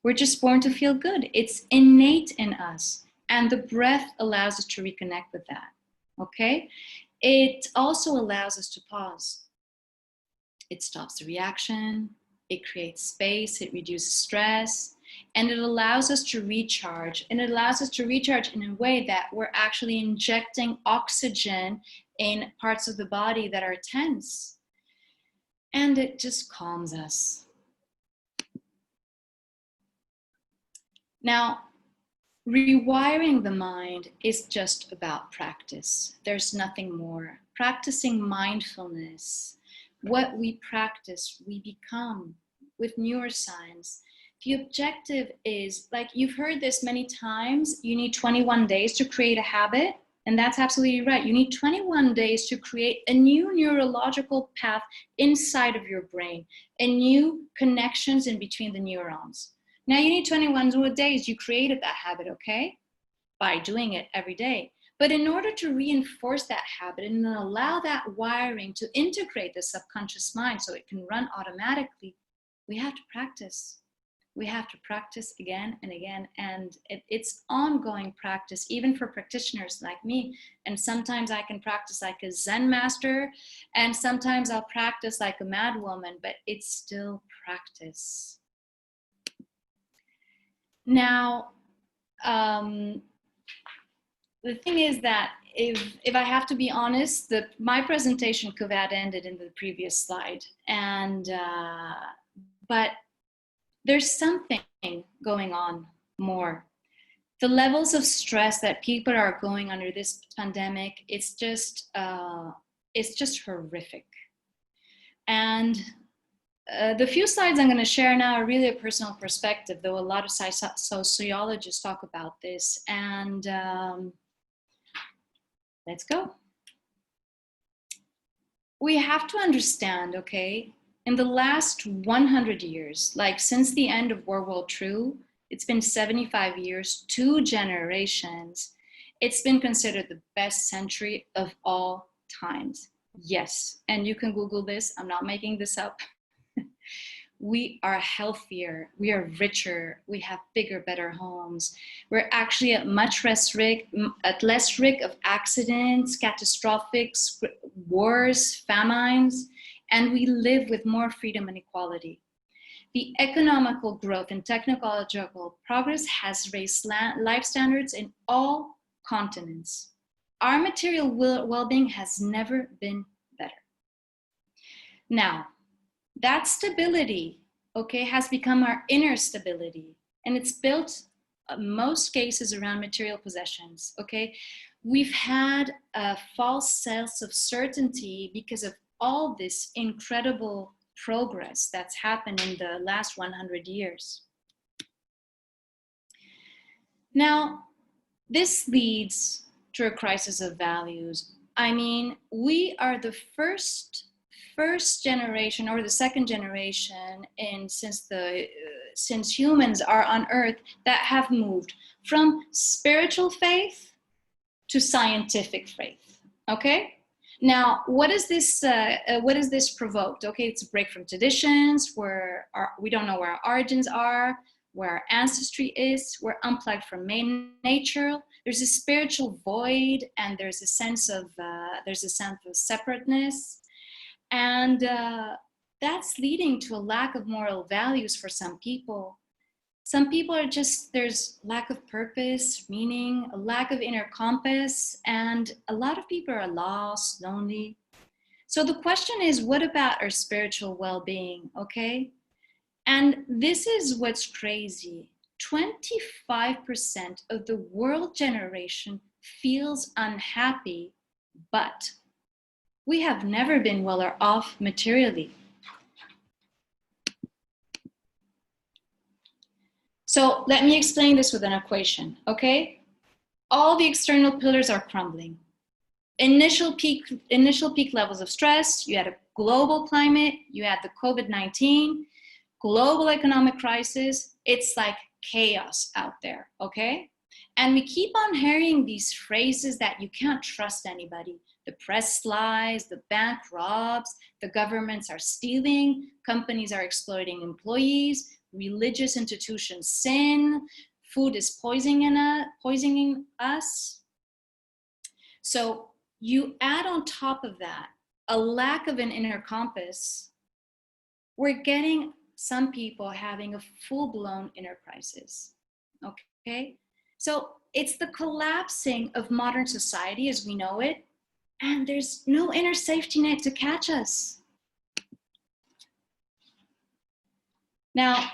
We're just born to feel good. It's innate in us, and the breath allows us to reconnect with that, okay? It also allows us to pause. It stops the reaction. it creates space, it reduces stress, and it allows us to recharge. And it allows us to recharge in a way that we're actually injecting oxygen in parts of the body that are tense. And it just calms us. Now, rewiring the mind is just about practice. There's nothing more. Practicing mindfulness, what we practice, we become with neuroscience. The objective is, like you've heard this many times, you need 21 days to create a habit. And that's absolutely right. You need 21 days to create a new neurological path inside of your brain and new connections in between the neurons. Now you need 21 days. You created that habit, okay? By doing it every day. But in order to reinforce that habit and allow that wiring to integrate the subconscious mind so it can run automatically, we have to practice. We have to practice again and again, and it's ongoing practice, even for practitioners like me. And sometimes I can practice like a Zen master, and sometimes I'll practice like a mad woman, but it's still practice. Now, the thing is that if I have to be honest, my presentation could have ended in the previous slide, and but there's something going on more. The levels of stress that people are going under this pandemic, it's just horrific. And the few slides I'm going to share now are really a personal perspective, though a lot of sociologists talk about this. And let's go. We have to understand, okay, in the last 100 years, like since the end of World War II, it's been 75 years, 2 generations. It's been considered the best century of all times. Yes, and you can Google this, I'm not making this up. We are healthier, we are richer, we have bigger, better homes. We're actually at much less risk of accidents, catastrophic wars, famines, and we live with more freedom and equality. The economical growth and technological progress has raised life standards in all continents. Our material well-being has never been better. Now, that stability, okay, has become our inner stability, and it's built in most cases around material possessions, okay? We've had a false sense of certainty because of all this incredible progress that's happened in the last 100 years. Now, this leads to a crisis of values. I mean, we are the first generation or the second generation since humans are on Earth that have moved from spiritual faith to scientific faith, okay? Now, what is this provoked? Okay, it's a break from traditions, where we don't know where our origins are, where our ancestry is, we're unplugged from nature. There's a spiritual void, and there's a sense of separateness, and that's leading to a lack of moral values for some people. Some people are just, there's lack of purpose, meaning, a lack of inner compass, and a lot of people are lost, lonely. So the question is, what about our spiritual well-being, okay? And this is what's crazy. 25% of the world generation feels unhappy, but we have never been well off materially. So let me explain this with an equation, okay? All the external pillars are crumbling. Initial peak levels of stress, you had a global climate, you had the COVID-19, global economic crisis, it's like chaos out there, okay? And we keep on hearing these phrases that you can't trust anybody. The press lies, the bank robs, the governments are stealing, companies are exploiting employees, religious institutions sin, food is poisoning us. So you add on top of that a lack of an inner compass, we're getting some people having a full-blown inner crisis. Okay, so it's the collapsing of modern society as we know it, and there's no inner safety net to catch us. Now,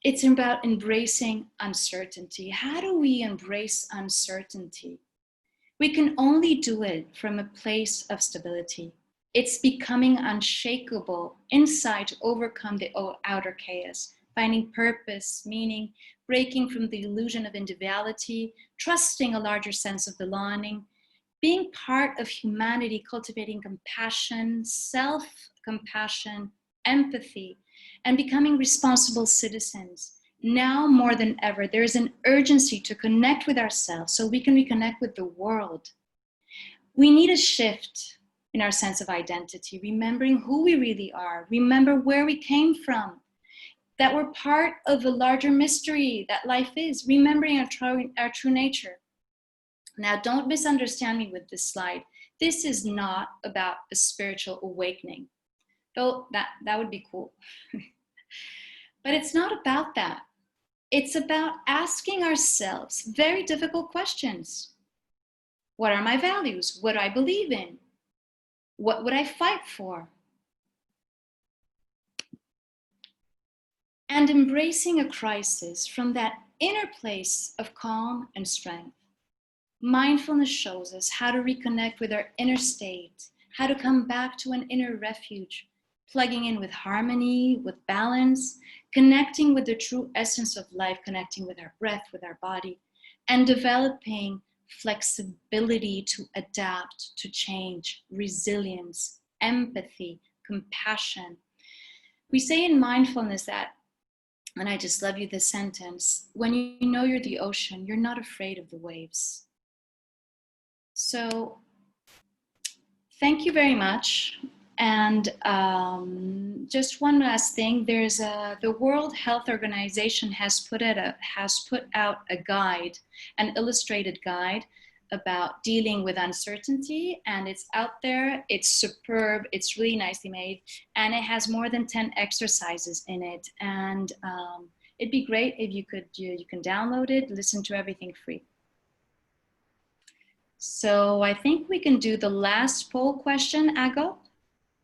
it's about embracing uncertainty. How do we embrace uncertainty? We can only do it from a place of stability. It's becoming unshakable inside to overcome the outer chaos, finding purpose, meaning, breaking from the illusion of individuality, trusting a larger sense of belonging, being part of humanity, cultivating compassion, self-compassion, empathy, and becoming responsible citizens. Now more than ever, there is an urgency to connect with ourselves so we can reconnect with the world. We need a shift in our sense of identity, remembering who we really are, remember where we came from, that we're part of a larger mystery that life is, remembering our true nature. Now, don't misunderstand me with this slide. This is not about a spiritual awakening, though that would be cool. But it's not about that. It's about asking ourselves very difficult questions. What are my values? What do I believe in? What would I fight for? And embracing a crisis from that inner place of calm and strength. Mindfulness shows us how to reconnect with our inner state, how to come back to an inner refuge, plugging in with harmony, with balance, connecting with the true essence of life, connecting with our breath, with our body, and developing flexibility to adapt, to change, resilience, empathy, compassion. We say in mindfulness that, and I just love you this sentence, when you know you're the ocean, you're not afraid of the waves. So thank you very much. And just one last thing, there's the World Health Organization has put out a guide, an illustrated guide about dealing with uncertainty, and it's out there. It's superb. It's really nicely made, and it has more than 10 exercises in it. And it'd be great if you can download it, listen to everything free. So I think we can do the last poll question, Ago.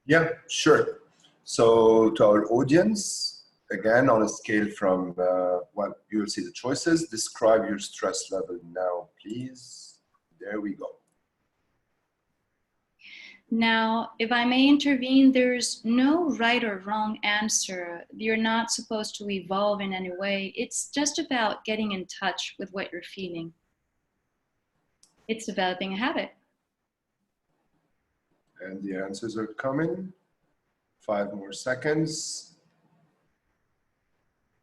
Yeah, sure. So to our audience, again, on a scale from, well, you'll see the choices. Describe your stress level now, please. There we go. Now, if I may intervene, there's no right or wrong answer. You're not supposed to evolve in any way. It's just about getting in touch with what you're feeling. It's developing a habit. And the answers are coming. 5 more seconds.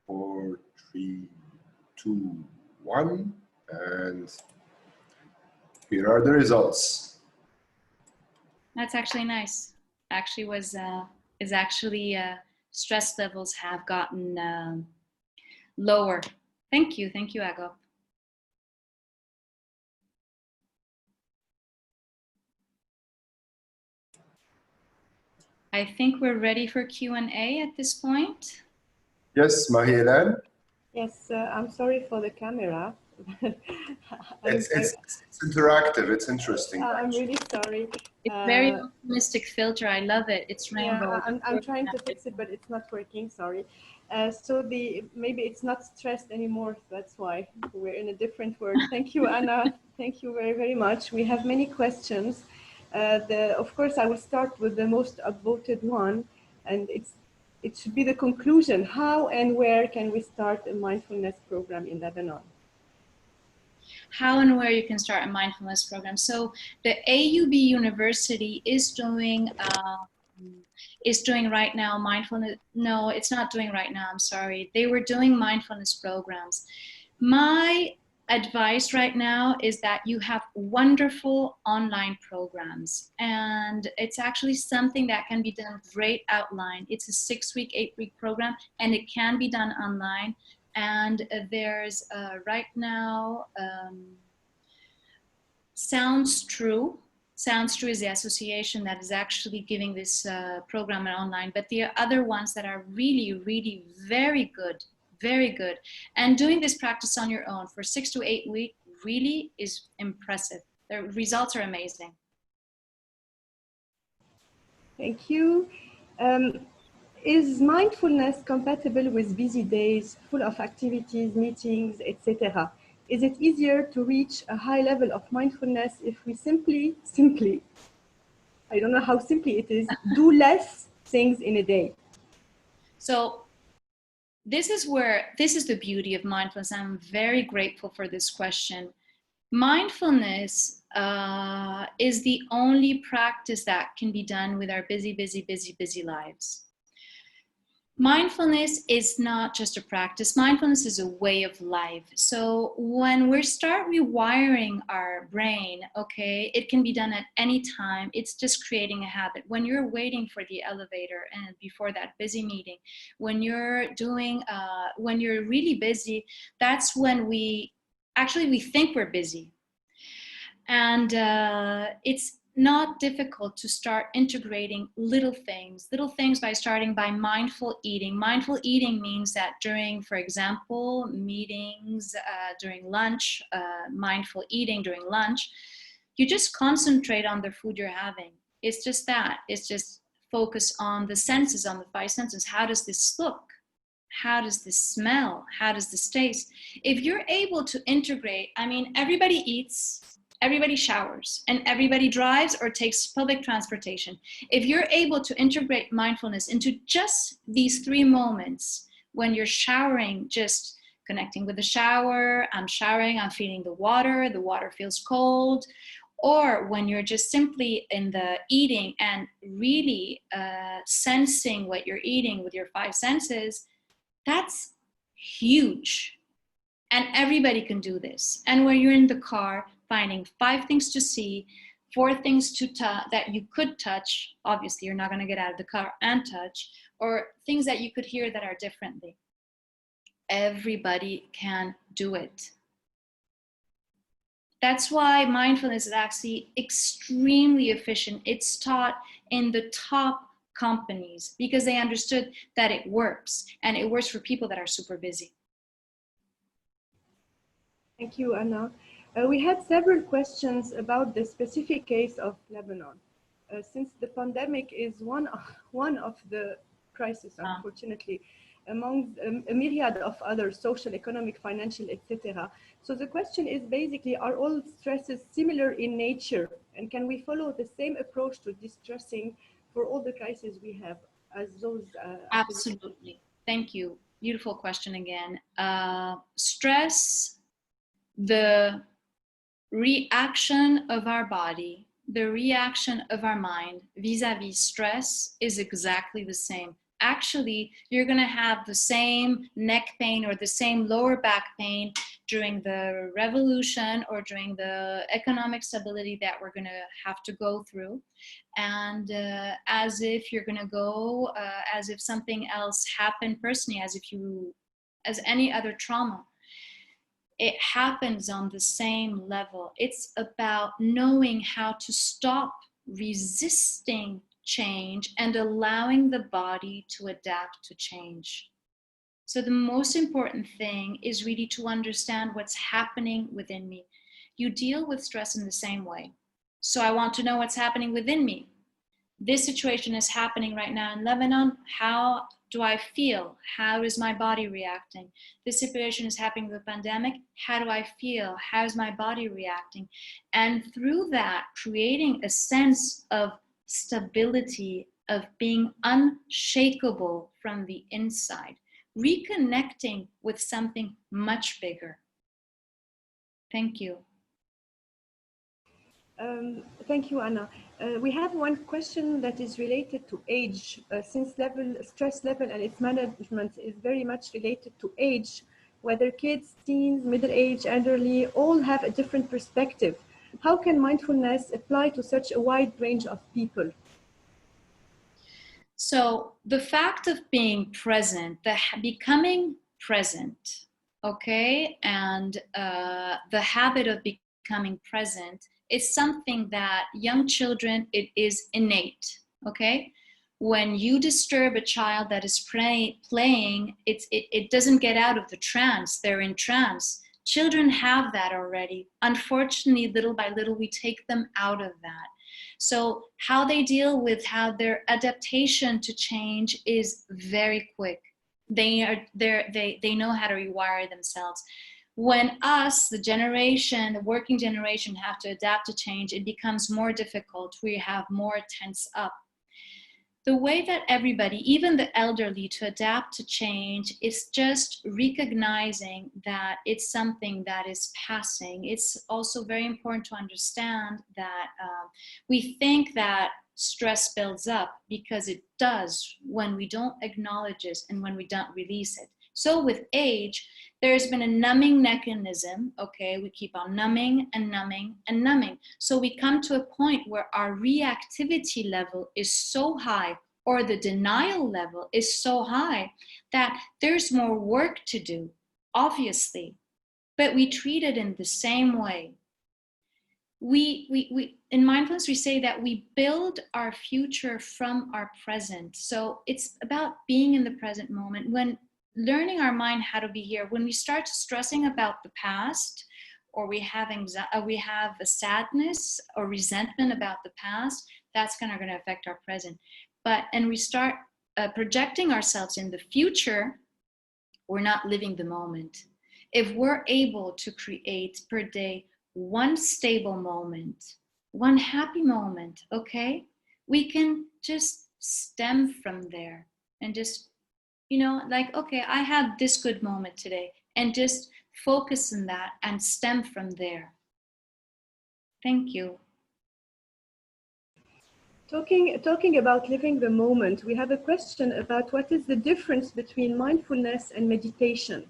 4, 3, 2, 1. And here are the results. That's actually nice. Actually stress levels have gotten lower. Thank you, Ago. I think we're ready for Q&A at this point. Yes, Mahi-Elan? Yes, I'm sorry for the camera. It's interactive, it's interesting. I'm really sorry. It's very optimistic filter, I love it. It's rainbow. Yeah, I'm trying to fix it, but it's not working, sorry. So maybe it's not stressed anymore, that's why we're in a different world. Thank you, Anna. Thank you very, very much. We have many questions. Of course, I will start with the most upvoted one, and it should be the conclusion. How and where can we start a mindfulness program in Lebanon? How and where you can start a mindfulness program. So the AUB University is doing right now mindfulness. No, it's not doing right now. I'm sorry. They were doing mindfulness programs. My advice right now is that you have wonderful online programs, and it's actually something that can be done great outline. It's a 6-week, 8-week program, and it can be done online. And there's right now Sounds True Sounds True is the association that is actually giving this program online, but there are other ones that are really, really very good, very good. And doing this practice on your own for 6 to 8 weeks really is impressive. The results are amazing. Thank you. Is mindfulness compatible with busy days, full of activities, meetings, etc.? Is it easier to reach a high level of mindfulness if we simply, I don't know how simply it is, do less things in a day? So this is the beauty of mindfulness. I'm very grateful for this question. Mindfulness is the only practice that can be done with our busy, busy, busy, busy lives. Mindfulness is not just a practice. Mindfulness is a way of life. So when we start rewiring our brain, okay, it can be done at any time. It's just creating a habit. When you're waiting for the elevator and before that busy meeting, when you're doing, when you're really busy, that's when we think we're busy. And it's not difficult to start integrating little things by starting by mindful eating. Mindful eating means that during, for example, meetings, during lunch, mindful eating during lunch, you just concentrate on the food you're having. It's just that. It's just focus on the senses, on the 5 senses. How does this look? How does this smell? How does this taste? If you're able to integrate, I mean, everybody eats, everybody showers, and everybody drives or takes public transportation. If you're able to integrate mindfulness into just these 3 moments, when you're showering, just connecting with the shower, I'm showering, I'm feeling the water feels cold, or when you're just simply in the eating and really sensing what you're eating with your 5 senses, that's huge. And everybody can do this. And when you're in the car, finding 5 things to see, 4 things to that you could touch. Obviously, you're not going to get out of the car and touch, or things that you could hear that are differently. Everybody can do it. That's why mindfulness is actually extremely efficient. It's taught in the top companies because they understood that it works, and it works for people that are super busy. Thank you, Anna. We had several questions about the specific case of Lebanon. Since the pandemic is one of the crises, unfortunately, among a myriad of other social, economic, financial, etc. So the question is basically, are all stresses similar in nature? And can we follow the same approach to distressing for all the crises we have as those? Absolutely. Thank you. Beautiful question again. Stress, the reaction of our body, the reaction of our mind vis-a-vis stress is exactly the same. Actually, you're going to have the same neck pain or the same lower back pain during the revolution or during the economic stability that we're going to have to go through. And as if you're going to go, as if something else happened personally, as any other trauma. It happens on the same level. It's about knowing how to stop resisting change and allowing the body to adapt to change. So the most important thing is really to understand what's happening within me. You deal with stress in the same way. So I want to know what's happening within me. This situation is happening right now in Lebanon. How do I feel? How is my body reacting? This situation is happening with the pandemic. How do I feel? How is my body reacting? And through that, creating a sense of stability, of being unshakable from the inside, reconnecting with something much bigger. Thank you. Thank you, Anna. We have one question that is related to age, since stress level and its management is very much related to age, whether kids, teens, middle-aged, elderly, all have a different perspective. How can mindfulness apply to such a wide range of people? So the fact of being present, becoming present, okay, and the habit of becoming present It's something that young children, it is innate, okay? When you disturb a child that is playing, it doesn't get out of the trance, they're in trance. Children have that already. Unfortunately, little by little, we take them out of that. So how they deal with how their adaptation to change is very quick. They know how to rewire themselves. When us, the generation, the working generation, have to adapt to change, it becomes more difficult. We have more tense up. The way that everybody, even the elderly, to adapt to change is just recognizing that it's something that is passing. It's also very important to understand that we think that stress builds up, because it does when we don't acknowledge it and when we don't release it. So with age, there's been a numbing mechanism, okay? We keep on numbing and numbing and numbing. So we come to a point where our reactivity level is so high, or the denial level is so high, that there's more work to do, obviously, but we treat it in the same way. In mindfulness, we say that we build our future from our present. So it's about being in the present moment. When learning our mind how to be here, when we start stressing about the past, or we have a sadness or resentment about the past, that's going to affect our present. And we start projecting ourselves in the future, we're not living the moment. If we're able to create per day one stable moment, one happy moment, okay, we can just stem from there and just, like, okay, I had this good moment today, and just focus on that and stem from there. Thank you. Talking about living the moment, we have a question about what is the difference between mindfulness and meditation?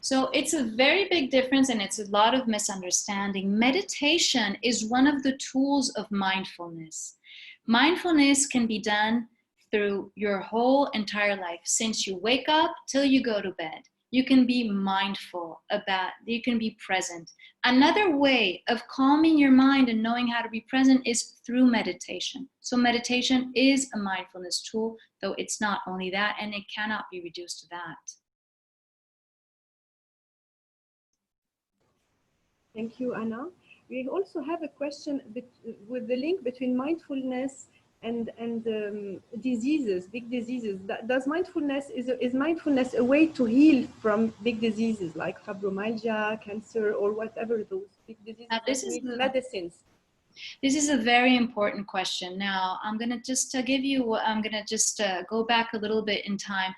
So it's a very big difference, and it's a lot of misunderstanding. Meditation is one of the tools of mindfulness. Mindfulness can be done through your whole entire life, since you wake up till you go to bed. You can be mindful about, you can be present. Another way of calming your mind and knowing how to be present is through meditation. So meditation is a mindfulness tool, though it's not only that, and it cannot be reduced to that. Thank you, Anna. We also have a question with the link between mindfulness and diseases, big diseases. Does mindfulness, is mindfulness a way to heal from big diseases like fibromyalgia, cancer, or whatever those big diseases This is medicines? This is a very important question. Now, I'm going to just go back a little bit in time.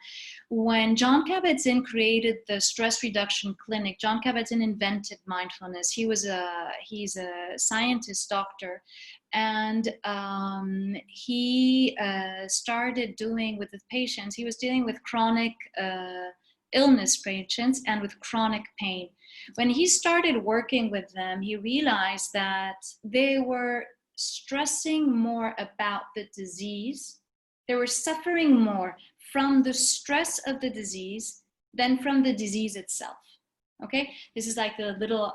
When Jon Kabat-Zinn created the stress reduction clinic, Jon Kabat-Zinn invented mindfulness. He's a scientist, doctor, and he started doing with the patients, he was dealing with chronic illness patients and with chronic pain. When he started working with them, he realized that they were stressing more about the disease. They were suffering more from the stress of the disease than from the disease itself. Okay, this is like the little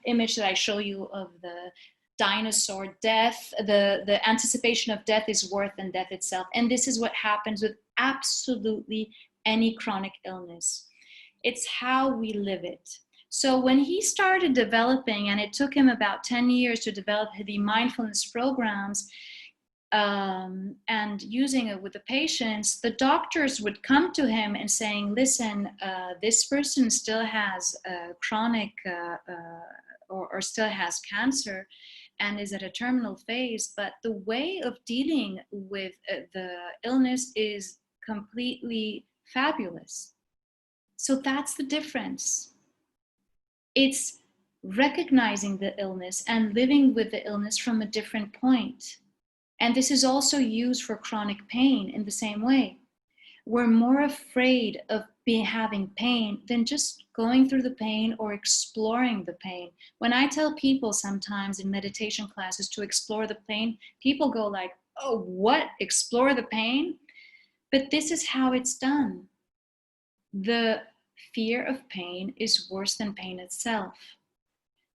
image that I show you of the dinosaur death. The anticipation of death is worse than death itself. And this is what happens with absolutely any chronic illness. It's how we live it. So when he started developing, and it took him about 10 years to develop the mindfulness programs, and using it with the patients, the doctors would come to him and saying, listen, this person still has chronic or still has cancer and is at a terminal phase, but the way of dealing with the illness is completely fabulous. So that's the difference. It's recognizing the illness and living with the illness from a different point. And this is also used for chronic pain in the same way. We're more afraid of having pain than just going through the pain or exploring the pain. When I tell people sometimes in meditation classes to explore the pain, people go like, oh, what? Explore the pain? But this is how it's done. The fear of pain is worse than pain itself.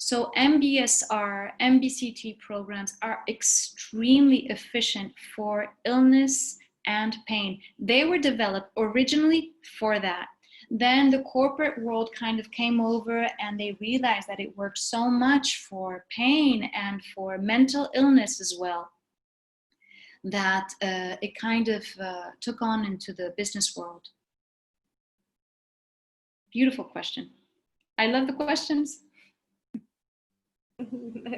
So MBSR, MBCT programs are extremely efficient for illness and pain. They were developed originally for that. Then the corporate world kind of came over and they realized that it worked so much for pain and for mental illness as well, that it kind of took on into the business world. Beautiful question. I love the questions.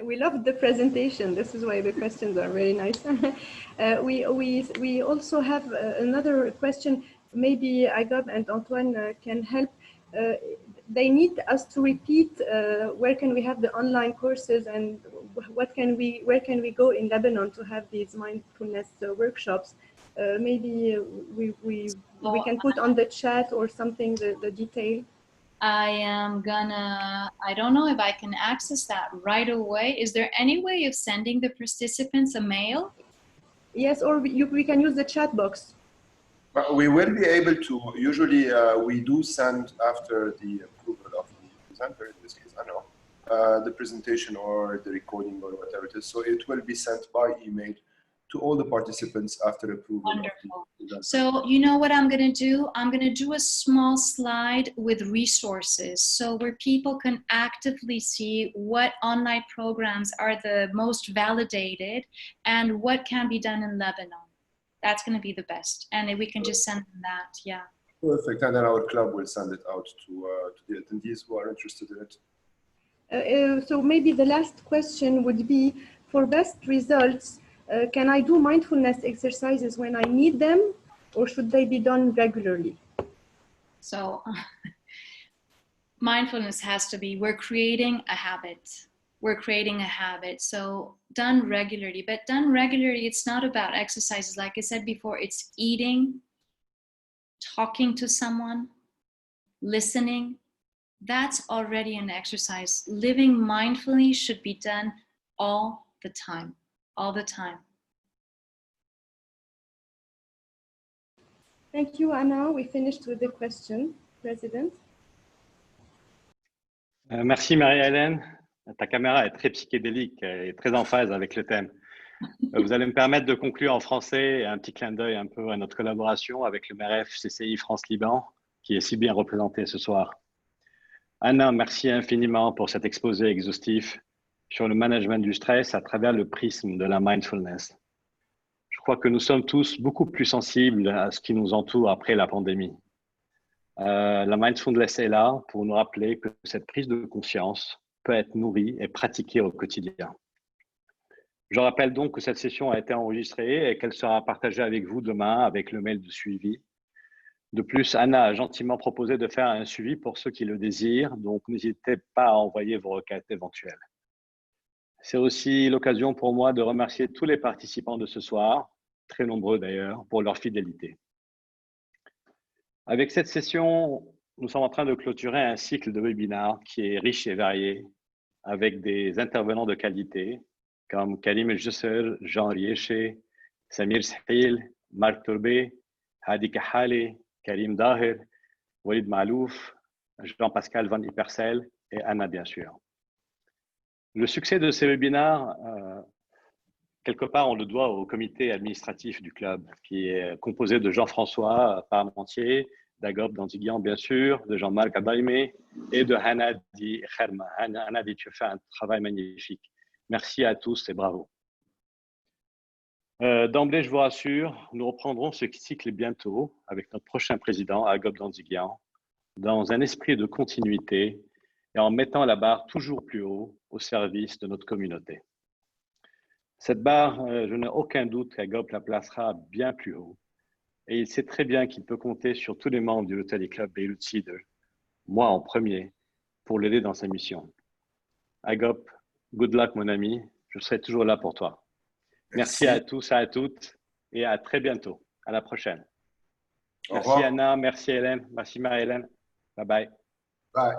We love the presentation. This is why the questions are very nice. We also have another question. Maybe Agab and Antoine can help. They need us to repeat where can we have the online courses and where can we go in Lebanon to have these mindfulness workshops. Maybe we can put on the chat or something the detail. I don't know if I can access that right away. Is there any way of sending the participants a mail? Yes, or we can use the chat box. We will be able to. Usually, we do send after the approval of the presenter, in this case, I know, the presentation or the recording or whatever it is. So it will be sent by email to all the participants after approval. Wonderful. So you know what I'm going to do? I'm going to do a small slide with resources, so where people can actively see what online programs are the most validated and what can be done in Lebanon. That's going to be the best. And we can just send them that, yeah. Perfect. And then our club will send it out to the attendees who are interested in it. So maybe the last question would be, for best results, can I do mindfulness exercises when I need them, or should they be done regularly? So mindfulness has to be, we're creating a habit. We're creating a habit. So done regularly, but done regularly, it's not about exercises. Like I said before, it's eating, talking to someone, listening. That's already an exercise. Living mindfully should be done all the time. All the time. Thank you, Anna. We finished with the question, President. Merci Marie-Hélène. Ta caméra est très psychédélique et très en phase avec le thème. Vous allez me permettre de conclure en français et un petit clin d'œil un peu à notre collaboration avec le MEREF CCI France-Liban, qui est si bien représenté ce soir. Anna, merci infiniment pour cet exposé exhaustif sur le management du stress à travers le prisme de la mindfulness. Je crois que nous sommes tous beaucoup plus sensibles à ce qui nous entoure après la pandémie. La mindfulness est là pour nous rappeler que cette prise de conscience peut être nourrie et pratiquée au quotidien. Je rappelle donc que cette session a été enregistrée et qu'elle sera partagée avec vous demain avec le mail de suivi. De plus, Anna a gentiment proposé de faire un suivi pour ceux qui le désirent, donc n'hésitez pas à envoyer vos requêtes éventuelles. C'est aussi l'occasion pour moi de remercier tous les participants de ce soir, très nombreux d'ailleurs, pour leur fidélité. Avec cette session, nous sommes en train de clôturer un cycle de webinaires qui est riche et varié, avec des intervenants de qualité, comme Karim El-Jusser, Jean Riéché, Samir Sahil, Marc Tourbé, Hadi Kahale, Karim Daher, Walid Malouf, Jean-Pascal Van Ypersel et Anna, bien sûr. Le succès de ces webinaires, quelque part, on le doit au comité administratif du club, qui est composé de Jean-François Parmentier, d'Agop Danziguian, bien sûr, de Jean-Marc Abaïmé et de Hanadi Kherma. Hanadi, tu fais un travail magnifique. Merci à tous et bravo. D'emblée, je vous rassure, nous reprendrons ce cycle bientôt avec notre prochain président, Agop Danziguian, dans un esprit de continuité et en mettant la barre toujours plus haut au service de notre communauté. Cette barre, je n'ai aucun doute qu'Agop la placera bien plus haut. Et il sait très bien qu'il peut compter sur tous les membres du Rotary Club Beirut Cedar, moi en premier, pour l'aider dans sa mission. Agop, good luck mon ami, je serai toujours là pour toi. Merci à tous et à toutes et à très bientôt. À la prochaine. Merci Anna, merci Hélène, merci Marie-Hélène. Bye bye. Bye.